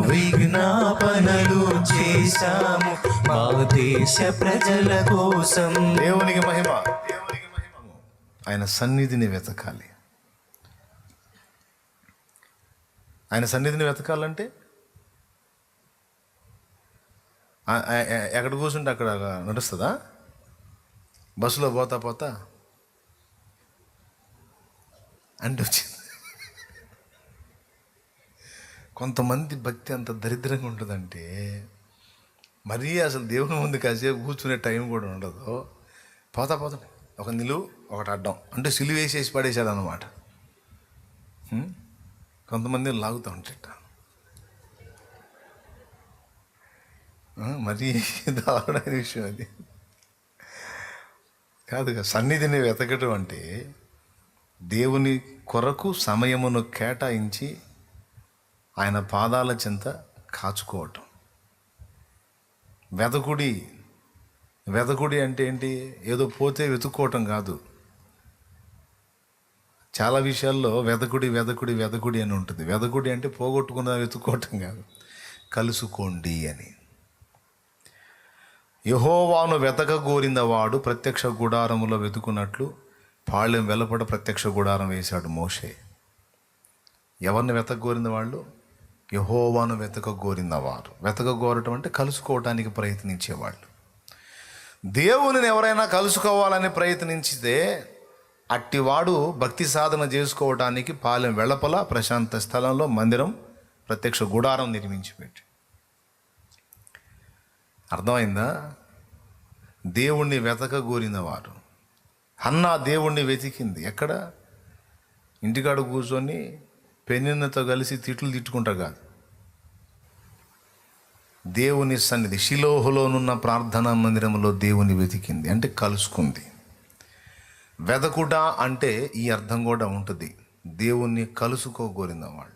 విజ్ఞాపనలు చేశాము మా దేశ ప్రజల కోసం. దేవునికి మహిమ. ఆయన సన్నిధిని వెతకాలి. ఆయన సన్నిధిని వెతకాలంటే ఎక్కడ కూర్చుంటే అక్కడ నడుస్తుందా? బస్సులో పోతా పోతా అంటే వచ్చింది. కొంతమంది భక్తి అంత దరిద్రంగా ఉంటుందంటే మరీ అసలు దేవుని ముందు కాసేపు కూర్చునే టైం కూడా ఉండదు. పోతా పోతా ఒక నిలువు ఒకటి అడ్డం అంటే సిలువ వేసేసి పడేశాడు అన్నమాట. కొంతమంది లాగుతూ ఉంటాట. మరీ దారుణమైన విషయం అది కాదు. సన్నిధిని వెతకటం అంటే దేవుని కొరకు సమయమును కేటాయించి ఆయన పాదాల చెంత కాచుకోవటం. వెతకుడి అంటే ఏంటి? ఏదో పోతే వెతుక్కోవటం కాదు. చాలా విషయాల్లో వెదకుడి అని ఉంటుంది. వెదకుడి అంటే పోగొట్టుకున్న వెతుక్కోవటం కాదు, కలుసుకోండి అని. యెహోవాను వెతకగోరినవాడు ప్రత్యక్ష గుడారములో వెతుకున్నట్లు పాళెం వెలుపట ప్రత్యక్ష గుడారం వేశాడు మోషే. ఎవరిని వెతకగోరిన వాళ్ళు? యెహోవాను వెతకగోరినవారు. వెతకగోరటం అంటే కలుసుకోవటానికి ప్రయత్నించేవాళ్ళు. దేవునిని ఎవరైనా కలుసుకోవాలని ప్రయత్నించితే అట్టివాడు భక్తి సాధన చేసుకోవటానికి పాలెం వెళపల ప్రశాంత స్థలంలో మందిరం ప్రత్యక్ష గుడారం నిర్మించి పెట్టి. అర్థమైందా? దేవుణ్ణి వెతకగోరిన వారు. హన్నా దేవుణ్ణి వెతికింది ఎక్కడ? ఇంటికాడ కూర్చొని పెనిన్నతో కలిసి తిట్టుకుంటారు కాదు. దేవుని సన్నిధి షిలోహులోనున్న ప్రార్థనా మందిరంలో దేవుని వెతికింది అంటే కలుసుకుంది. వెదకుట అంటే ఈ అర్థం కూడా ఉంటుంది, దేవుణ్ణి కలుసుకోగోరిన వాళ్ళు.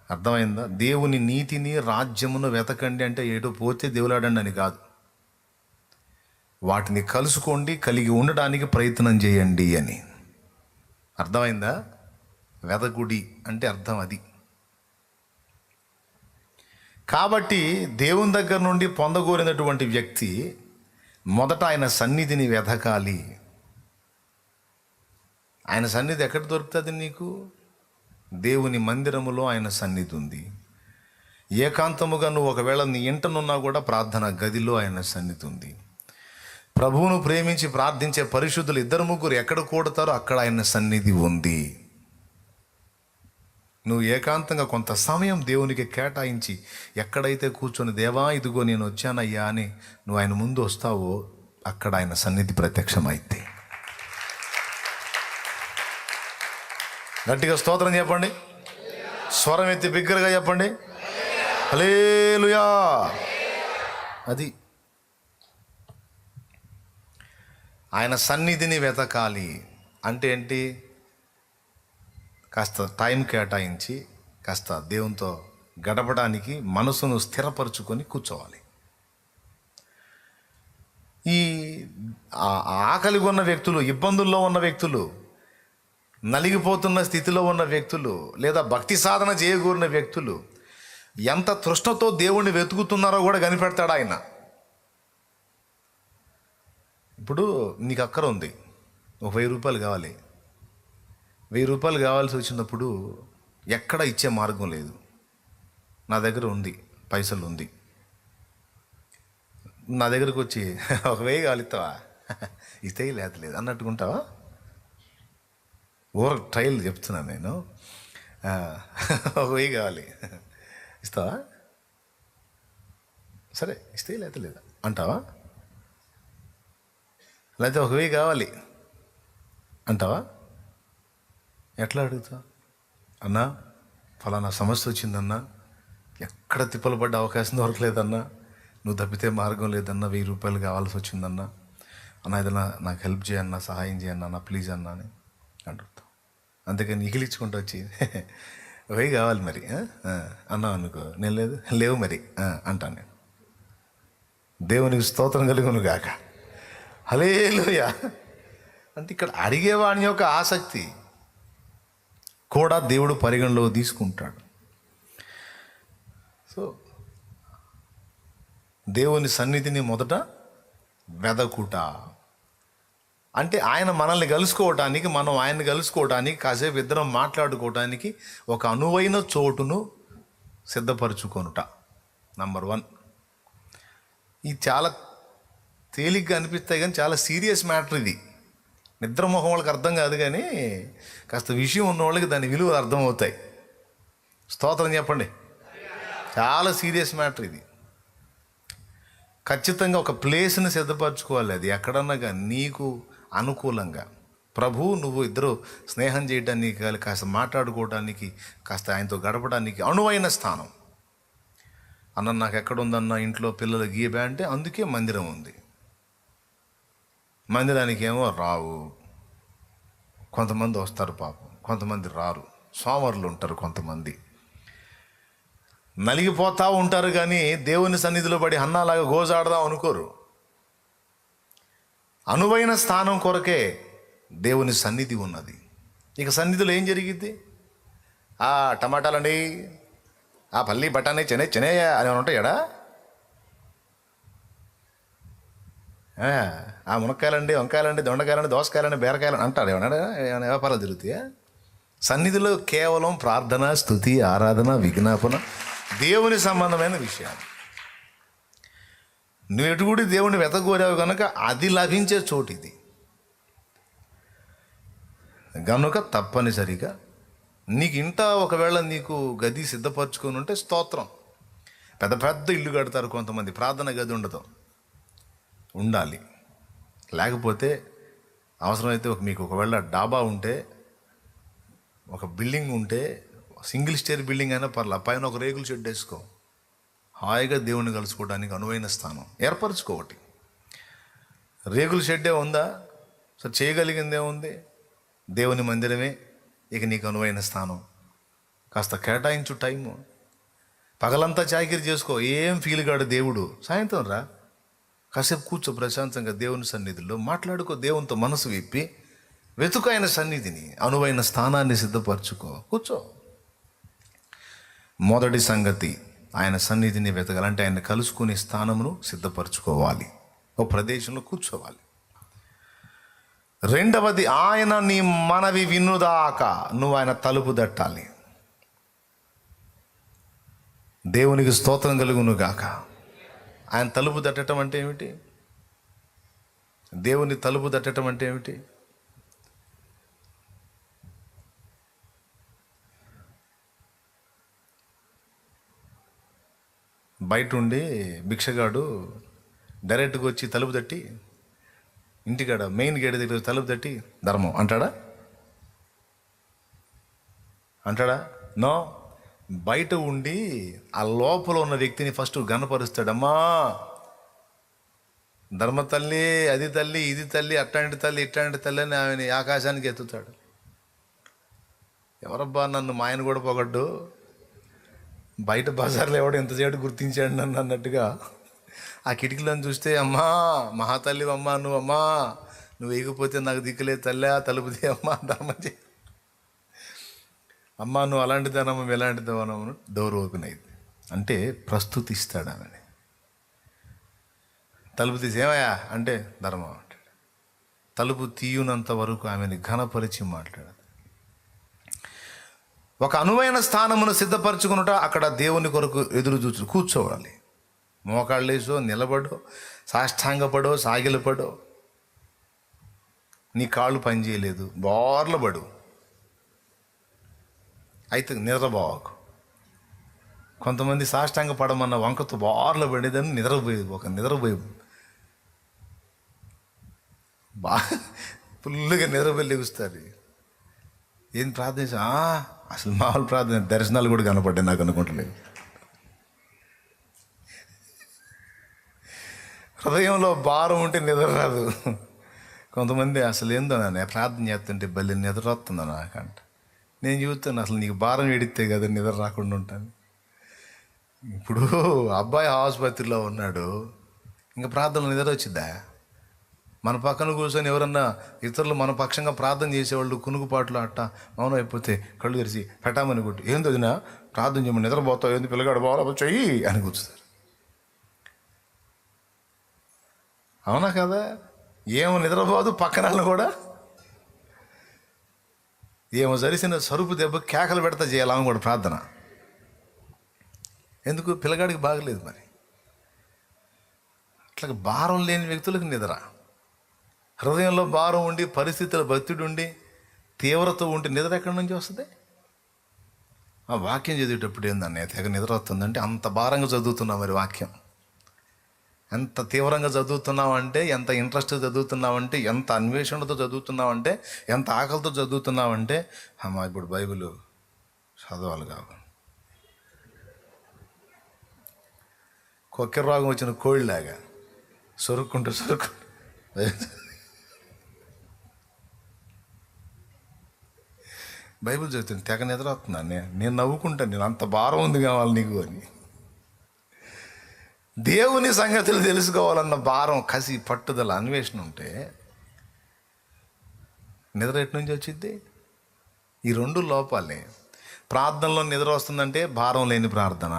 అర్థమైందా? దేవుని నీతిని రాజ్యమును వెతకండి అంటే ఏటో పోతే దేవులాడండి అని కాదు. వాటిని కలుసుకోండి, కలిగి ఉండడానికి ప్రయత్నం చేయండి అని. అర్థమైందా? వెదకుడి అంటే అర్థం అది. కాబట్టి దేవుని దగ్గర నుండి పొందగోరినటువంటి వ్యక్తి మొదట ఆయన సన్నిధిని వెతకాలి. ఆయన సన్నిధి ఎక్కడ దొరుకుతుంది నీకు? దేవుని మందిరములో ఆయన సన్నిధి ఉంది. ఏకాంతముగా నువ్వు ఒకవేళ నీ ఇంటనున్నా కూడా ప్రార్థన గదిలో ఆయన సన్నిధి ఉంది. ప్రభువును ప్రేమించి ప్రార్థించే పరిశుద్ధులు 2-3 ఎక్కడ కూడతారో అక్కడ ఆయన సన్నిధి ఉంది. నువ్వు ఏకాంతంగా కొంత సమయం దేవునికి కేటాయించి ఎక్కడైతే కూర్చొని దేవా ఇదిగో నేను వచ్చానయ్యా అని నువ్వు ఆయన ముందు వస్తావో అక్కడ ఆయన సన్నిధి ప్రత్యక్షమైతే. గట్టిగా స్తోత్రం చెప్పండి, స్వరం ఎత్తి బిగ్గరగా చెప్పండి, హల్లెలూయా. అది ఆయన సన్నిధిని వెతకాలి అంటే ఏంటి? కాస్త టైం కేటాయించి కాస్త దేవునితో గడపడానికి మనసును స్థిరపరచుకొని కూర్చోవాలి. ఈ ఆకలిగా ఉన్న వ్యక్తులు, ఇబ్బందుల్లో ఉన్న వ్యక్తులు, నలిగిపోతున్న స్థితిలో ఉన్న వ్యక్తులు, లేదా భక్తి సాధన చేయకూరిన వ్యక్తులు ఎంత తృష్ణతో దేవుణ్ణి వెతుకుతున్నారో కూడా కనిపెడతాడు ఆయన. ఇప్పుడు నీకు అక్కర ఉంది, ఒక 1000 రూపాయలు కావాలి. 1000 రూపాయలు కావాల్సి వచ్చినప్పుడు ఎక్కడ ఇచ్చే మార్గం లేదు. నా దగ్గర ఉంది, పైసలు ఉంది, నా దగ్గరకు వచ్చి 1000 కావాలి ఇస్తావా, ఇస్తే లేదు అన్నట్టుకుంటావా? ట్రయల్ చెప్తున్నాను నేను. 1000 కావాలి ఇస్తావా, సరే ఇస్తే లేదా అంటావా? లేకపోతే 1000 కావాలి అంటావా? ఎట్లా అడుగుతావు? అన్నా ఫలానా సమస్య వచ్చిందన్నా, ఎక్కడ తిప్పలు పడ్డ అవకాశం దొరకలేదన్నా, నువ్వు తప్పితే మార్గం లేదన్నా, 1000 రూపాయలు కావాల్సి వచ్చిందన్నా, అన్న ఏదన్నా నాకు హెల్ప్ చేయన్నా, సహాయం చేయన్నా అన్న, ప్లీజ్ అన్నా అని అడుగుతావు. అందుకని ఇగిలించుకుంటూ వచ్చి 1000 కావాలి మరి అన్నావు అనుకో, నేను లేవు మరి అంటాను నేను. దేవునికి స్తోత్రం కలుగును గాక, హల్లెలూయా. అంటే ఇక్కడ అడిగేవాడి యొక్క ఆసక్తి కూడా దేవుడు పరిగణలో తీసుకుంటాడు. సో దేవుని సన్నిధిని మొదట వెదకుట అంటే ఆయన మనల్ని కలుసుకోవటానికి, మనం ఆయన్ని కలుసుకోవటానికి, కాసేపు ఇద్దరం మాట్లాడుకోవటానికి ఒక అనువైన చోటును సిద్ధపరచుకొనుట. నంబర్ 1. ఇది చాలా తేలిగ్గా అనిపిస్తాయి కానీ చాలా సీరియస్ మ్యాటర్ ఇది. నిద్రమోహం వాళ్ళకి అర్థం కాదు కానీ కాస్త విషయం ఉన్న వాళ్ళకి దాని విలువ అర్థమవుతాయి. స్తోత్రం చెప్పండి. చాలా సీరియస్ మ్యాటర్ ఇది. ఖచ్చితంగా ఒక ప్లేస్ని సిద్ధపరచుకోవాలి. అది ఎక్కడన్నా కానీ నీకు అనుకూలంగా, ప్రభు నువ్వు ఇద్దరు స్నేహం చేయడానికి, కాస్త మాట్లాడుకోవడానికి, కాస్త ఆయనతో గడపడానికి అనువైన స్థానం. అన్న నాకు ఎక్కడుందన్న ఇంట్లో పిల్లలు గీయబే అంటే అందుకే మందిరం ఉంది. మందిరానికి ఏమో రావు, కొంతమంది వస్తారు పాపం, కొంతమంది రారు, సోమరులు ఉంటారు, కొంతమంది నలిగిపోతూ ఉంటారు కానీ దేవుని సన్నిధిలో పడి అన్నాలాగా గోజాడదాం అనుకోరు. అనువైన స్థానం కొరకే దేవుని సన్నిధి ఉన్నది. ఇక సన్నిధిలో ఏం జరిగిద్ది? టమాటాలండి, పల్లి బఠానీ చెనే అని ఉంటాయాడా? మునక్కాయలండి, వంకాయలండి, దొండకాయలండి, దోసకాయలండి, బీరకాయలండి అంటారు. ఏమన్నా వ్యాపారాలు జరుగుతాయా? సన్నిధిలో కేవలం ప్రార్థన, స్తుతి, ఆరాధన, విజ్ఞాపన, దేవుని సంబంధమైన విషయాలు. నువ్వు ఎటుగుడి దేవుని వెతకూరావు కనుక అది లభించే చోటు ఇది. కనుక తప్పనిసరిగా నీకు ఇంట ఒకవేళ నీకు గది సిద్ధపరచుకొని ఉంటే స్తోత్రం. పెద్ద పెద్ద ఇల్లు కడతారు కొంతమంది, ప్రార్థన గది ఉండదు, ఉండాలి. లేకపోతే అవసరమైతే మీకు ఒకవేళ డాబా ఉంటే, ఒక బిల్డింగ్ ఉంటే, సింగిల్ స్టేర్ బిల్డింగ్ అయినా పర్లా, పైన ఒక రేకుల షెడ్ వేసుకో, హాయిగా దేవుణ్ణి కలుసుకోవడానికి అనువైన స్థానం ఏర్పరచుకోవటి. రేకుల షెడ్డే ఉందా? సో చేయగలిగిందే ఉంది, దేవుని మందిరమే ఇక నీకు అనువైన స్థానం. కాస్త కేటాయించు టైము. పగలంతా చాకిరి చేసుకో, ఏం ఫీల్ కాడు దేవుడు. సాయంత్రం రా, కాసేపు కూర్చో ప్రశాంతంగా దేవుని సన్నిధిలో మాట్లాడుకో, దేవునితో మనసు విప్పి వెతుకు ఆయన సన్నిధిని, అనువైన స్థానాన్ని సిద్ధపరచుకో, కూర్చో. మొదటి సంగతి ఆయన సన్నిధిని వెతకాలంటే ఆయన కలుసుకునే స్థానమును సిద్ధపరచుకోవాలి, ఒక ప్రదేశంలో కూర్చోవాలి. రెండవది, ఆయన నీ మనవి వినుదాకా నువ్వు ఆయన తలుపు తట్టాలి. దేవునికి స్తోత్రం కలుగును గాక. ఆయన తలుపు తట్టడం అంటే ఏమిటి? దేవుని తలుపు తట్టడం అంటే ఏమిటి? బయట ఉండి భిక్షగాడు డైరెక్ట్గా వచ్చి తలుపు తట్టి, ఇంటికాడ మెయిన్ గేట్ దగ్గర తలుపు తట్టి ధర్మం అంటాడా? నో. బయట ఉండి ఆ లోపల ఉన్న వ్యక్తిని ఫస్ట్ గనపరుస్తాడమ్మా, ధర్మ తల్లి, అది తల్లి, ఇది తల్లి, అట్లాంటి తల్లి, ఇట్లాంటి తల్లి అని ఆమెని ఆకాశానికి ఎత్తుతాడు. ఎవరబ్బా నన్ను మా ఆయన కూడా పొగడ్డు, బయట బజార్లో ఎవడు ఎంతసేపు గుర్తించాడు నన్ను అన్నట్టుగా ఆ కిటికీలను చూస్తే, అమ్మా మహాతల్లి అమ్మా, నువ్వమ్మా నువ్వు వేయకపోతే నాకు దిక్కులే తల్లి, తలుపుది అమ్మా, ధర్మం చే అమ్మా, నువ్వు అలాంటి ధనము ఎలాంటి ధనము, డోర్ ఓపెన్ అయింది అంటే ప్రస్తుతిస్తాడు ఆమెని. తలుపు తీసి ఏమయ్యా అంటే ధర్మం అంటాడు. తలుపు తీయునంత వరకు ఆమెని ఘనపరిచి మాట్లాడదు. ఒక అనువైన స్థానమును సిద్ధపరచుకున్నట అక్కడ దేవుని కొరకు ఎదురు చూచు కూర్చోవాలి. మోకాళ్ళేసో, నిలబడో, సాష్టాంగపడో, సాగిలపడో, నీ కాళ్ళు పనిచేయలేదు బోర్లబడు, అయితే నిద్రపోవకు. కొంతమంది సాష్టాంగ పడమన్న వంకతో బోర్ల పడేదని నిద్రపోయి బాగా ఫుల్గా నిద్రపోయి లెగుస్తారు. ఏం ప్రార్థన? అసలు మామూలు ప్రార్థన, దర్శనాలు కూడా కనపడ్డాయి నాకు అనుకుంటలేదు. హృదయంలో భారం ఉంటే నిద్ర రాదు. కొంతమంది అసలు ఏందో నేను ప్రార్థన చేస్తుంటే బలి నిద్ర వస్తుందా నాకంట. నేను చూస్తాను అసలు నీకు భారం ఎడితే కదా నిద్ర రాకుండా ఉంటాను. ఇప్పుడు అబ్బాయి ఆసుపత్రిలో ఉన్నాడు, ఇంకా ప్రార్థనలో నిద్ర వచ్చిద్దా? మన పక్కన కూర్చొని ఎవరన్నా ఇతరులు మన పక్షంగా ప్రార్థన చేసేవాళ్ళు కునుకుపాట్లు అట్ట మౌనం అయిపోతే కళ్ళు తెరిచి పెట్టామని కొట్టి, ఏంది వదిన ప్రార్థన చేయమని, నిద్రపోతావు ఏంది, పిల్లగాడు బాగా చెయ్యి అని కూర్చుతారు. అవునా కదా? ఏమో నిద్రపోదు, పక్కన కూడా ఏమో జరిసిన సరుపు దెబ్బ కేకలు పెడతా చేయాలని కూడా ప్రార్థన. ఎందుకు? పిల్లగాడికి బాగలేదు. మరి అట్లా భారం లేని వ్యక్తులకు నిద్ర, హృదయంలో భారం ఉండి, పరిస్థితుల భక్తుడు ఉండి, తీవ్రత ఉండి నిద్ర ఎక్కడి నుంచి వస్తుంది? ఆ వాక్యం చదివేటప్పుడు ఏందన్న తెగ నిద్ర వస్తుందంటే అంత భారంగా చదువుతున్నాం. మరి వాక్యం ఎంత తీవ్రంగా చదువుతున్నావంటే, ఎంత ఇంట్రెస్ట్ చదువుతున్నావంటే, ఎంత అన్వేషణతో చదువుతున్నావంటే, ఎంత ఆకలితో చదువుతున్నావంటే, అమ్మా ఇప్పుడు బైబిల్ చదవాలి కాదు. కొక్కెర రోగం వచ్చిన కోళ్ళలాగా సొరుక్కుంటూ బైబిల్ చదువుతుంది తెగ నిద్ర వస్తున్నాను. నేను నవ్వుకుంటాను, నేను అంత భారం ఉంది కావాలి నీకు అని. దేవుని సంగతులు తెలుసుకోవాలన్న భారం, కసి, పట్టుదల, అన్వేషణ ఉంటే నిద్ర ఎటు నుంచి వచ్చింది? ఈ రెండు లోపాలే. ప్రార్థనలో నిద్ర వస్తుందంటే భారం లేని ప్రార్థన,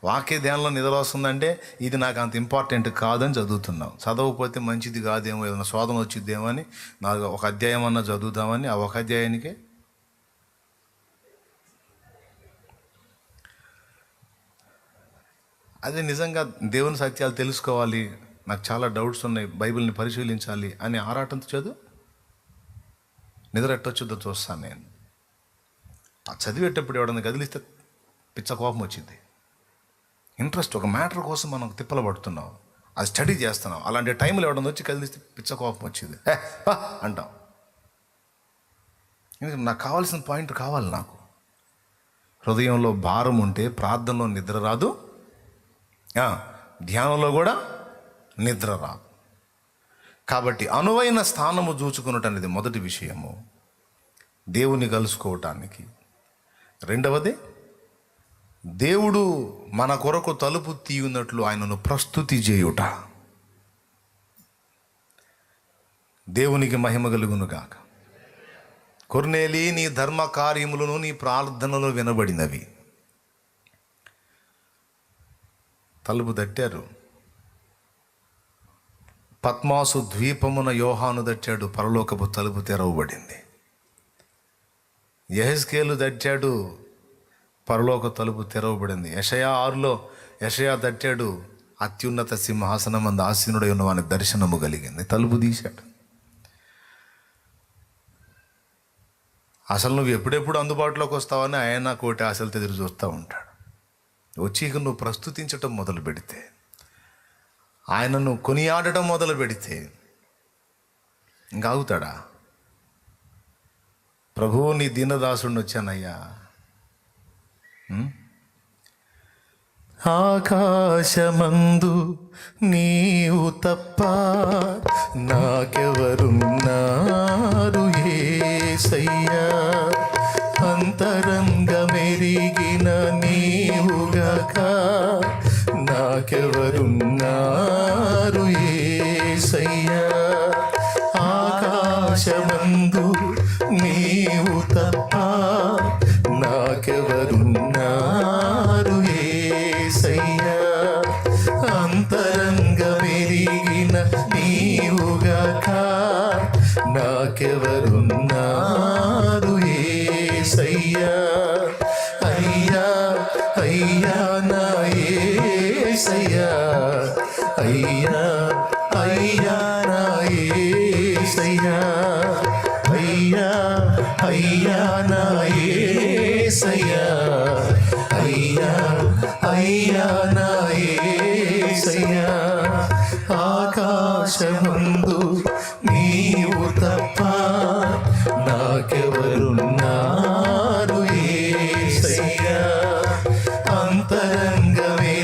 వాక్య ధ్యానంలో నిద్ర వస్తుందంటే ఇది నాకు అంత ఇంపార్టెంట్ కాదని చదువుతున్నాం. చదవకపోతే మంచిది కాదేమో, ఏదైనా శోధన వచ్చిద్దేమో అని నాకు ఒక అధ్యాయం అన్నా చదువుతామని, ఆ ఒక అధ్యాయానికే అదే నిజంగా దేవుని సత్యాలు తెలుసుకోవాలి, నాకు చాలా డౌట్స్ ఉన్నాయి, బైబిల్ని పరిశీలించాలి అని ఆరాటంతో చదువు. నిద్ర ఎట్టొచ్చుద్దో చూస్తాను నేను. ఆ చదివేటప్పుడు ఎవడన్నా కదిలిస్తే పిచ్చ కోపం వచ్చింది. ఇంట్రెస్ట్, ఒక మ్యాటర్ కోసం మనం తిప్పలు పడుతున్నాం, అది స్టడీ చేస్తున్నాం. అలాంటి టైంలో ఎవడన్నా వచ్చి కదిలిస్తే పిచ్చ కోపం వచ్చింది అంటాం. ఎందుకంటే నాకు కావాల్సిన పాయింట్ కావాలి. నాకు హృదయంలో భారం ఉంటే ప్రార్థనలో నిద్ర రాదు, ధ్యానంలో కూడా నిద్ర రాదు. కాబట్టి అనువైన స్థానము చూచుకున్నట్టు అనేది మొదటి విషయము, దేవుని కలుసుకోవటానికి. రెండవది, దేవుడు మన కొరకు తలుపు తీయున్నట్లు ఆయనను ప్రస్తుతి చేయుట. దేవునికి మహిమ కలుగును గాక. కొర్నేలి, నీ ధర్మ కార్యములను నీ ప్రార్థనలో వినబడినవి. తలుపు తట్టారు. పద్మాసు ద్వీపమున యోహాను తట్టాడు, పరలోకపు తలుపు తెరవబడింది. యెహెజ్కేలు తట్టాడు, పరలోక తలుపు తెరవబడింది. యెషయా 6లో యెషయా తట్టాడు, అత్యున్నత సింహాసనం అందు ఆసీనుడై ఉన్న వాని దర్శనము కలిగింది. తలుపు తీశాడు. అసలు నువ్వు ఎప్పుడెప్పుడు అందుబాటులోకి వస్తావని ఆయన కోటి ఆశలతో ఎదురు చూస్తూ ఉంటాడు. వచ్చి ఇక నువ్వు ప్రస్తుతించటం మొదలు పెడితే, ఆయనను కొనియాడటం మొదలు పెడితే ఇంకా ఆగుతాడా? ప్రభువు, నీ దీనదాసుడిని వచ్చానయ్యా. ఆకాశమందు నీవు తప్ప నాకెవరున్నారు యేసయ్యా, అంతరంగమెరిగిన నీవుగాక నాకెవరున్నారు యేసయ్యా. ఆకాశమందు నీవు తప్ప నాకెవరున్నారు యేసయ్యా, అంతరంగమెరిగిన నీవుగాక నాకెవరున్నారు యేసయ్యా. అయ్యా అయ్యా నా యేసయ్యా, అయ్యా అయ్యా నా యేసయ్యా, అయ్యా అయ్యా నా యేసయ్యా, అయ్యా అయ్యా నా యేసయ్యా. ఆకాశమందు నీవు తప్ప నాకెవరున్నారు యేసయ్యా, అంతరంగమెరిగిన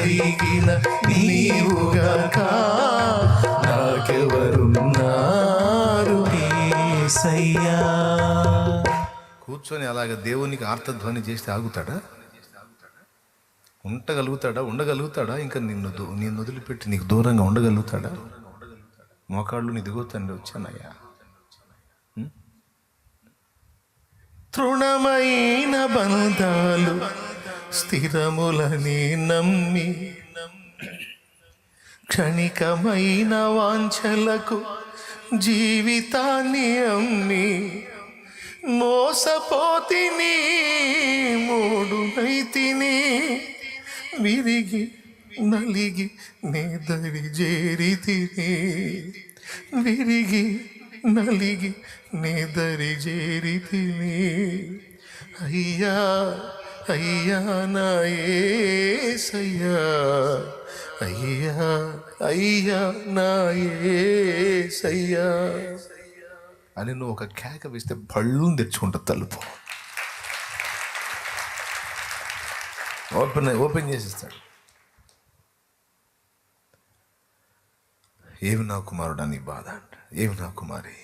నీవుగాక నాకెవరున్నారు యేసయ్యా. కూర్చొని అలాగ దేవునికి ఆర్తధ్వని చేస్తే ఆగుతాడా? ఉండగలుగుతాడా? ఇంకా నిన్ను వదిలిపెట్టి నీకు దూరంగా ఉండగలుగుతాడా? మోకాళ్ళు నిదిగో తండ్రి వచ్చానయ్యా. తృణమైన బంధాలు స్థిరములని నమ్మి, క్షణికమైన వాంఛలకు జీవితాన్ని అమ్మి, మోసపోతిని మూడునైతిని, విరిగి నలిగి నేదరి చేరితిని, విరిగి నలిగి నేదరి చేరితిని. అయ్యా అయ్యా నా యేసయ్యా, అయ్యా అయ్యా నా యేసయ్యా అని నువ్వు ఒక కేక వేస్తే బళ్ళు తెచ్చుకుంటా తలుపు ఓపెన్ చేసిస్తాడు. ఏమి నా కుమారుడా నీ బాధ అంట. ఏమి నా కుమారి,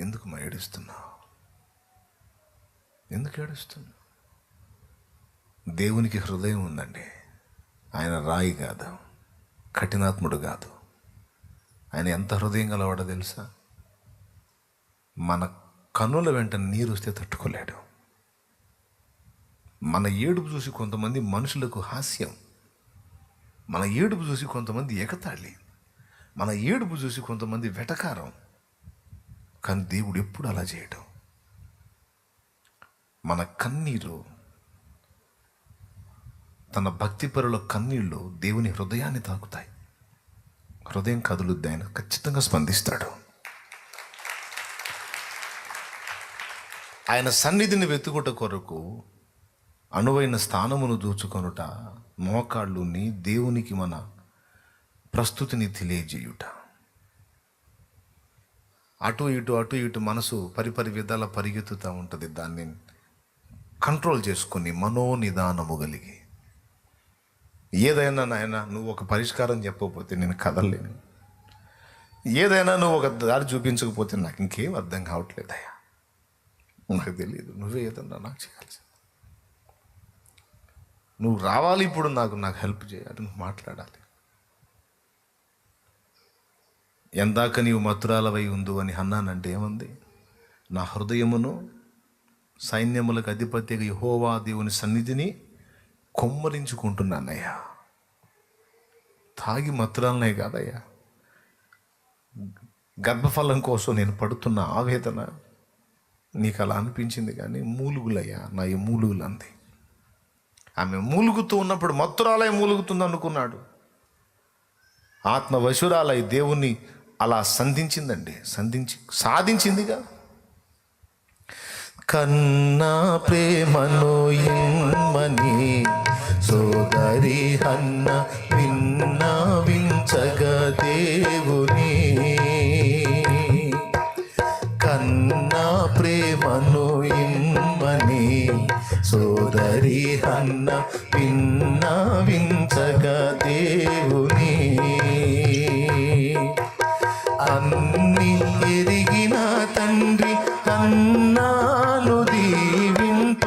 ఎందుకు మా ఏడుస్తున్నావు? ఎందుకు ఏడుస్తున్నావు? దేవునికి హృదయం ఉందండి. ఆయన రాయి కాదు, కఠినాత్ముడు కాదు. ఆయన ఎంత హృదయం గలవాడో తెలుసా? మన కన్నుల వెంట నీరు వస్తే తట్టుకోలేడు. మన ఏడుపు చూసి కొంతమంది మనుషులకు హాస్యం, మన ఏడుపు చూసి కొంతమంది ఎగతాళి, మన ఏడుపు చూసి కొంతమంది వెటకారం. కానీ దేవుడు ఎప్పుడు అలా చేయడం. మన కన్నీరు, తన భక్తిపరుల కన్నీళ్ళు దేవుని హృదయాన్ని తాకుతాయి. హృదయం కదులుద్ది, ఆయన ఖచ్చితంగా స్పందిస్తాడు. ఆయన సన్నిధిని వెతుకుట కొరకు అనువైన స్థానమును దూచుకొనుట, మోకాళ్ళుని దేవునికి మన ప్రస్తుతిని తెలియజేయుట. అటు ఇటు మనసు పరిపరి విధాల పరిగెత్తుతూ ఉంటుంది. దాన్ని కంట్రోల్ చేసుకొని మనోనిదానము కలిగి, ఏదైనా నాయన నువ్వు ఒక పరిష్కారం చెప్పకపోతే నేను కదలలేను, ఏదైనా నువ్వు ఒక దారి చూపించకపోతే నాకు ఇంకేం అర్థం కావట్లేదయ్యా, నాకు తెలియదు, నువ్వే ఏదన్నా నాకు చేయాల్సింది, నువ్వు రావాలి ఇప్పుడు, నాకు హెల్ప్ చేయాలి, నువ్వు మాట్లాడాలి. ఎందాక నీవు మధురాలవై ఉందు అని అన్నానంటే ఏముంది? నా హృదయమును సైన్యములకు అధిపతిగా యెహోవా దేవుని సన్నిధిని కొమ్మరించుకుంటున్నానయ్యా. తాగి మధురాలనే కాదయ్యా, గర్భఫలం కోసం నేను పడుతున్న ఆవేదన నీకు అలా అనిపించింది. కానీ మూలుగులయ్యా, నా ఈ మూలుగులు అంది. ఆమె మూలుగుతూ ఉన్నప్పుడు మత్తురాలై మూలుగుతుంది అనుకున్నాడు. ఆత్మవశురాలై దేవుణ్ణి అలా సాధించిందిగా. కన్నా ప్రేమను ఇమ్మని సోదరి హన్న విన్నవించగా దేవుని కన్నా ప్రేమను ఇమ్మని సోదరి హన్న విన్నవించగా దేవుని అన్ని ఎరిగిన తండ్రి హన్నాను దీవింప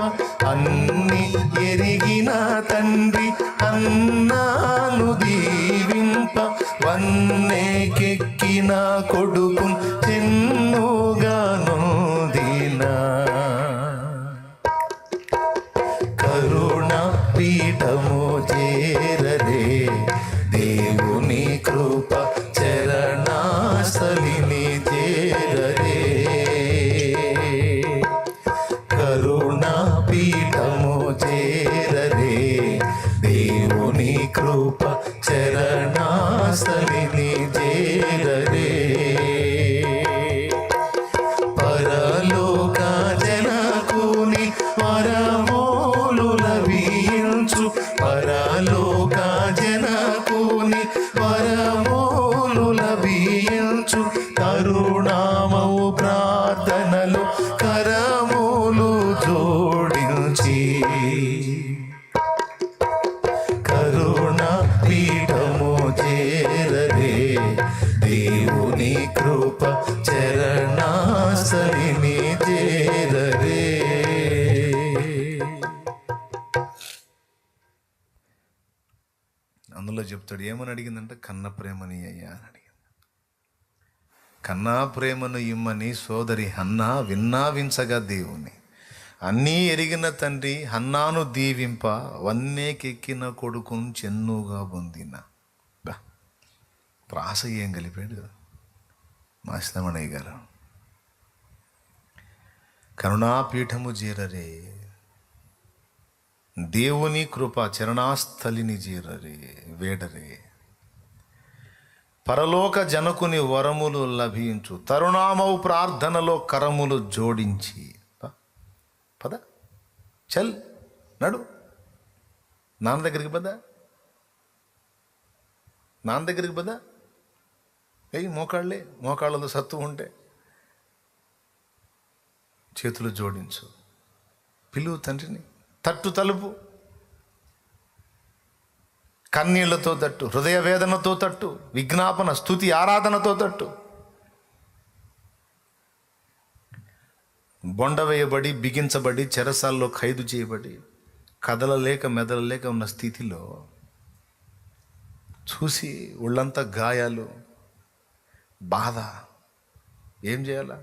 అన్ని ఎరిగిన తండ్రి హన్నాను దీవింప వన్నెకెక్కిన కొడుకు చెన్నుగా నొందిన కరుణ పీఠము చేరరే దేవుని కృప చరణాస్థలిని చేరరే కరుణ పీఠము చేరరే దేవుని కృప చరణాస్థలిని చేరరే పరలోక జనకుని వరములు లభించు పరలోక జనకుని వరములు లభించు కరుణామవు ప్రార్థనలు కరములు జోడించి కరుణ పీఠము చేరరే దేవుని కృప చరణాస్థలిని చేరరే. అందులో చెప్తాడు ఏమని అడిగిందంటే కన్న ప్రేమని అయ్యా అని అడిగింది. కన్నా ప్రేమను ఇమ్మని సోదరి హన్నా విన్నావించగా దేవుని అన్నీ ఎరిగిన తండ్రి హన్నాను దీవింప వన్నేకెక్కిన కొడుకును చెన్నుగా పొందిన ప్రాస ఏం కలిపాడు కదా మాసిదమణయ్య గారు. కరుణాపీఠము చేరరే దేవుని కృప చరణాస్థలిని చేరరే వేడరే పరలోక జనకుని వరములు లభించు తరుణామవు ప్రార్థనలో కరములు జోడించి పద చల్ నడు నాన్న దగ్గరికి పద నాన్న దగ్గరికి పద మోకాళ్ళలో సత్తు ఉంటే చేతులు జోడించు పిలువు తండ్రిని తట్టు తలుపు కన్నీళ్లతో తట్టు హృదయ వేదనతో తట్టు విజ్ఞాపన స్తుతి ఆరాధనతో తట్టు బొండవేయబడి బిగించబడి చెరసాల్లో ఖైదు చేయబడి కదలలేక మెదలలేక ఉన్న స్థితిలో చూసి ఒళ్ళంతా గాయాలు బాధ ఏం చేయాలా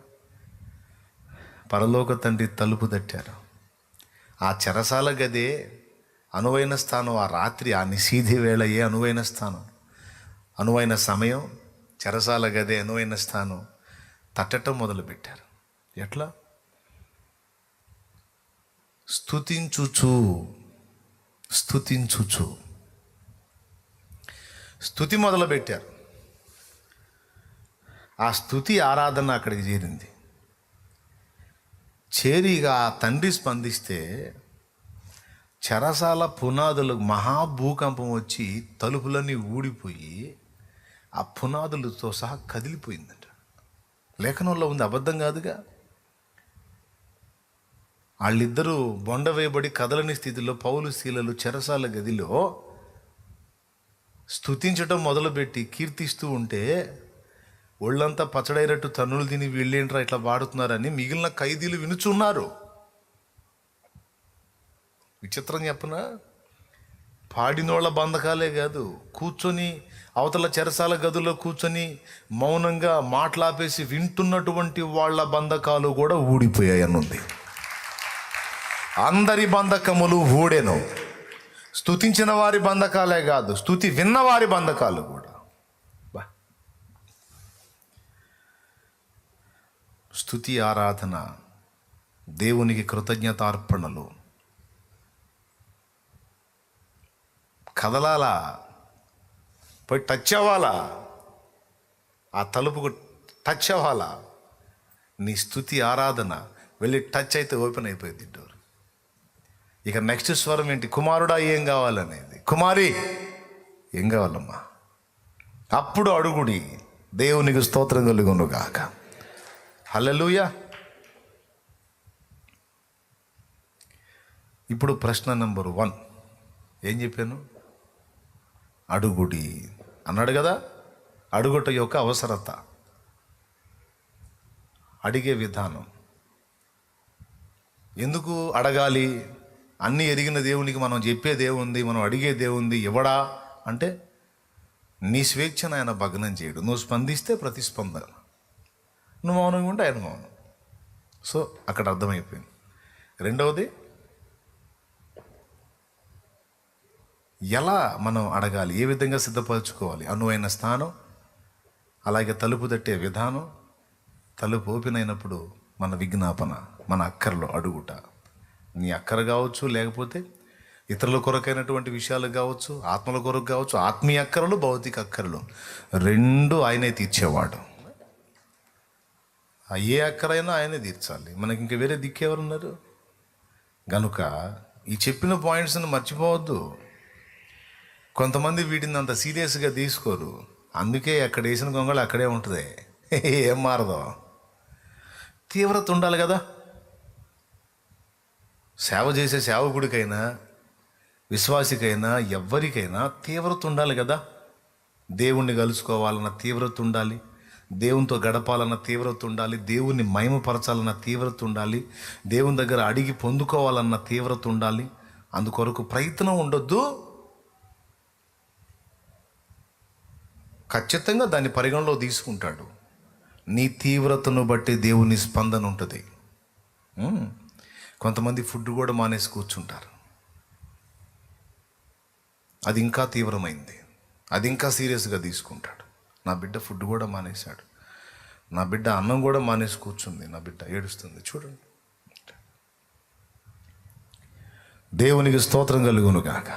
పరలోక తండ్రి తలుపు తట్టారు. ఆ చెరసాల గదే అనువైన స్థానం, ఆ రాత్రి ఆ నిశీధి వేళ అనువైన స్థానం, అనువైన సమయం, చెరసాల గదే అనువైన స్థానం తట్టడం మొదలుపెట్టారు. ఎట్లా? స్తుతించుచు స్తుతి మొదలుపెట్టారు. ఆ స్తుతి ఆరాధన అక్కడికి చేరింది. చేరిగా ఆ తండ్రి స్పందిస్తే చెరసాల పునాదులు మహాభూకంపం వచ్చి తలుపులన్నీ ఊడిపోయి ఆ పునాదులతో సహా కదిలిపోయిందట. లేఖనంలో ఉంది, అబద్ధం కాదుగా. వాళ్ళిద్దరూ బొండ వేయబడి కదలని స్థితిలో పౌలు శీలలు చెరసాల గదిలో స్తుతించటం మొదలుపెట్టి కీర్తిస్తూ ఉంటే ఒళ్ళంతా పచ్చడైనట్టు తన్నులు తిని వీళ్ళేంట్రా ఇట్లా పాడుతున్నారని మిగిలిన ఖైదీలు వినుచున్నారు. విచిత్రం చెప్పనా, పాడినోళ్ళ బంధకాలే కాదు, కూర్చొని అవతల చెరసాల గదుల్లో కూర్చొని మౌనంగా మాట్లాపేసి వింటున్నటువంటి వాళ్ళ బంధకాలు కూడా ఊడిపోయాయి అన్నది. అందరి బంధకములు ఊడెను. స్తుతించిన వారి బంధకాలే కాదు, స్తుతి విన్నవారి బంధకాలు కూడా. స్తుతి ఆరాధన, దేవునికి కృతజ్ఞతార్పణలు కదలాలా, పోయి టచ్ అవ్వాలా, ఆ తలుపుకు టచ్ అవ్వాలా. నీ స్తుతి ఆరాధన వెళ్ళి టచ్ అయితే ఓపెన్ అయిపోయింది డోర్. ఇక నెక్స్ట్ స్వరం ఏంటి? కుమారుడా ఏం కావాలనేది. కుమారి ఏం కావాలమ్మా? అప్పుడు అడుగుడి, దేవునికి స్తోత్రం కలుగును గాక. హల్లెలూయా. ఇప్పుడు ప్రశ్న నెంబర్ 1 ఏం చెప్పాను? అడుగుడి అన్నాడు కదా. అడుగుట యొక్క అవసరత, అడిగే విధానం. ఎందుకు అడగాలి? అన్నీ ఎరిగిన దేవునికి మనం చెప్పే దేవుంది, మనం అడిగే దేవుంది. ఎవడా అంటే నీ స్వేచ్ఛను ఆయన భగ్నం చేయడు. నువ్వు స్పందిస్తే ప్రతిస్పందన, నువ్వు మౌనంగా ఉంటే ఆయన మౌనం. సో అక్కడ అర్థమైపోయింది. రెండవది, ఎలా మనం అడగాలి, ఏ విధంగా సిద్ధపరచుకోవాలి? అనువైన స్థానం, అలాగే తలుపు తట్టే విధానం, తలుపు ఓపెన్ అయినప్పుడు మన విజ్ఞాపన, మన అక్కరలో అడుగుట. నీ అక్కర కావచ్చు, లేకపోతే ఇతరుల కొరకైనటువంటి విషయాలు కావచ్చు, ఆత్మల కొరకు కావచ్చు. ఆత్మీయ అక్కరలు, భౌతిక అక్కరలు రెండు ఆయనే తీర్చేవాడు. ఏ అక్కరైనా ఆయనే తీర్చాలి. మనకి ఇంకా వేరే దిక్కెవరున్నారు? గనుక ఈ చెప్పిన పాయింట్స్ని మర్చిపోవద్దు. కొంతమంది వీటిని అంత సీరియస్గా తీసుకోరు. అందుకే అక్కడ వేసిన గొంగళి అక్కడే ఉంటుంది, ఏం మారదో. తీవ్రత ఉండాలి కదా. సేవ చేసే సేవకుడికైనా, విశ్వాసికైనా, ఎవ్వరికైనా తీవ్రత ఉండాలి కదా. దేవుణ్ణి కలుసుకోవాలన్న తీవ్రత ఉండాలి, దేవునితో గడపాలన్న తీవ్రత ఉండాలి, దేవుణ్ణి మహిమపరచాలన్న తీవ్రత ఉండాలి, దేవుని దగ్గర అడిగి పొందుకోవాలన్న తీవ్రత ఉండాలి. అందుకొరకు ప్రయత్నం ఉండొద్దు. ఖచ్చితంగా దాన్ని పరిగణలో తీసుకుంటాడు. నీ తీవ్రతను బట్టి దేవుని స్పందన ఉంటుంది. కొంతమంది ఫుడ్ కూడా మానేసి కూర్చుంటారు. అది ఇంకా తీవ్రమైంది, అది ఇంకా సీరియస్గా తీసుకుంటాడు. నా బిడ్డ ఫుడ్ కూడా మానేశాడు, నా బిడ్డ అన్నం కూడా మానేసి కూర్చుంది, నా బిడ్డ ఏడుస్తుంది. చూడండి, దేవునికి స్తోత్రం కలుగును గాక.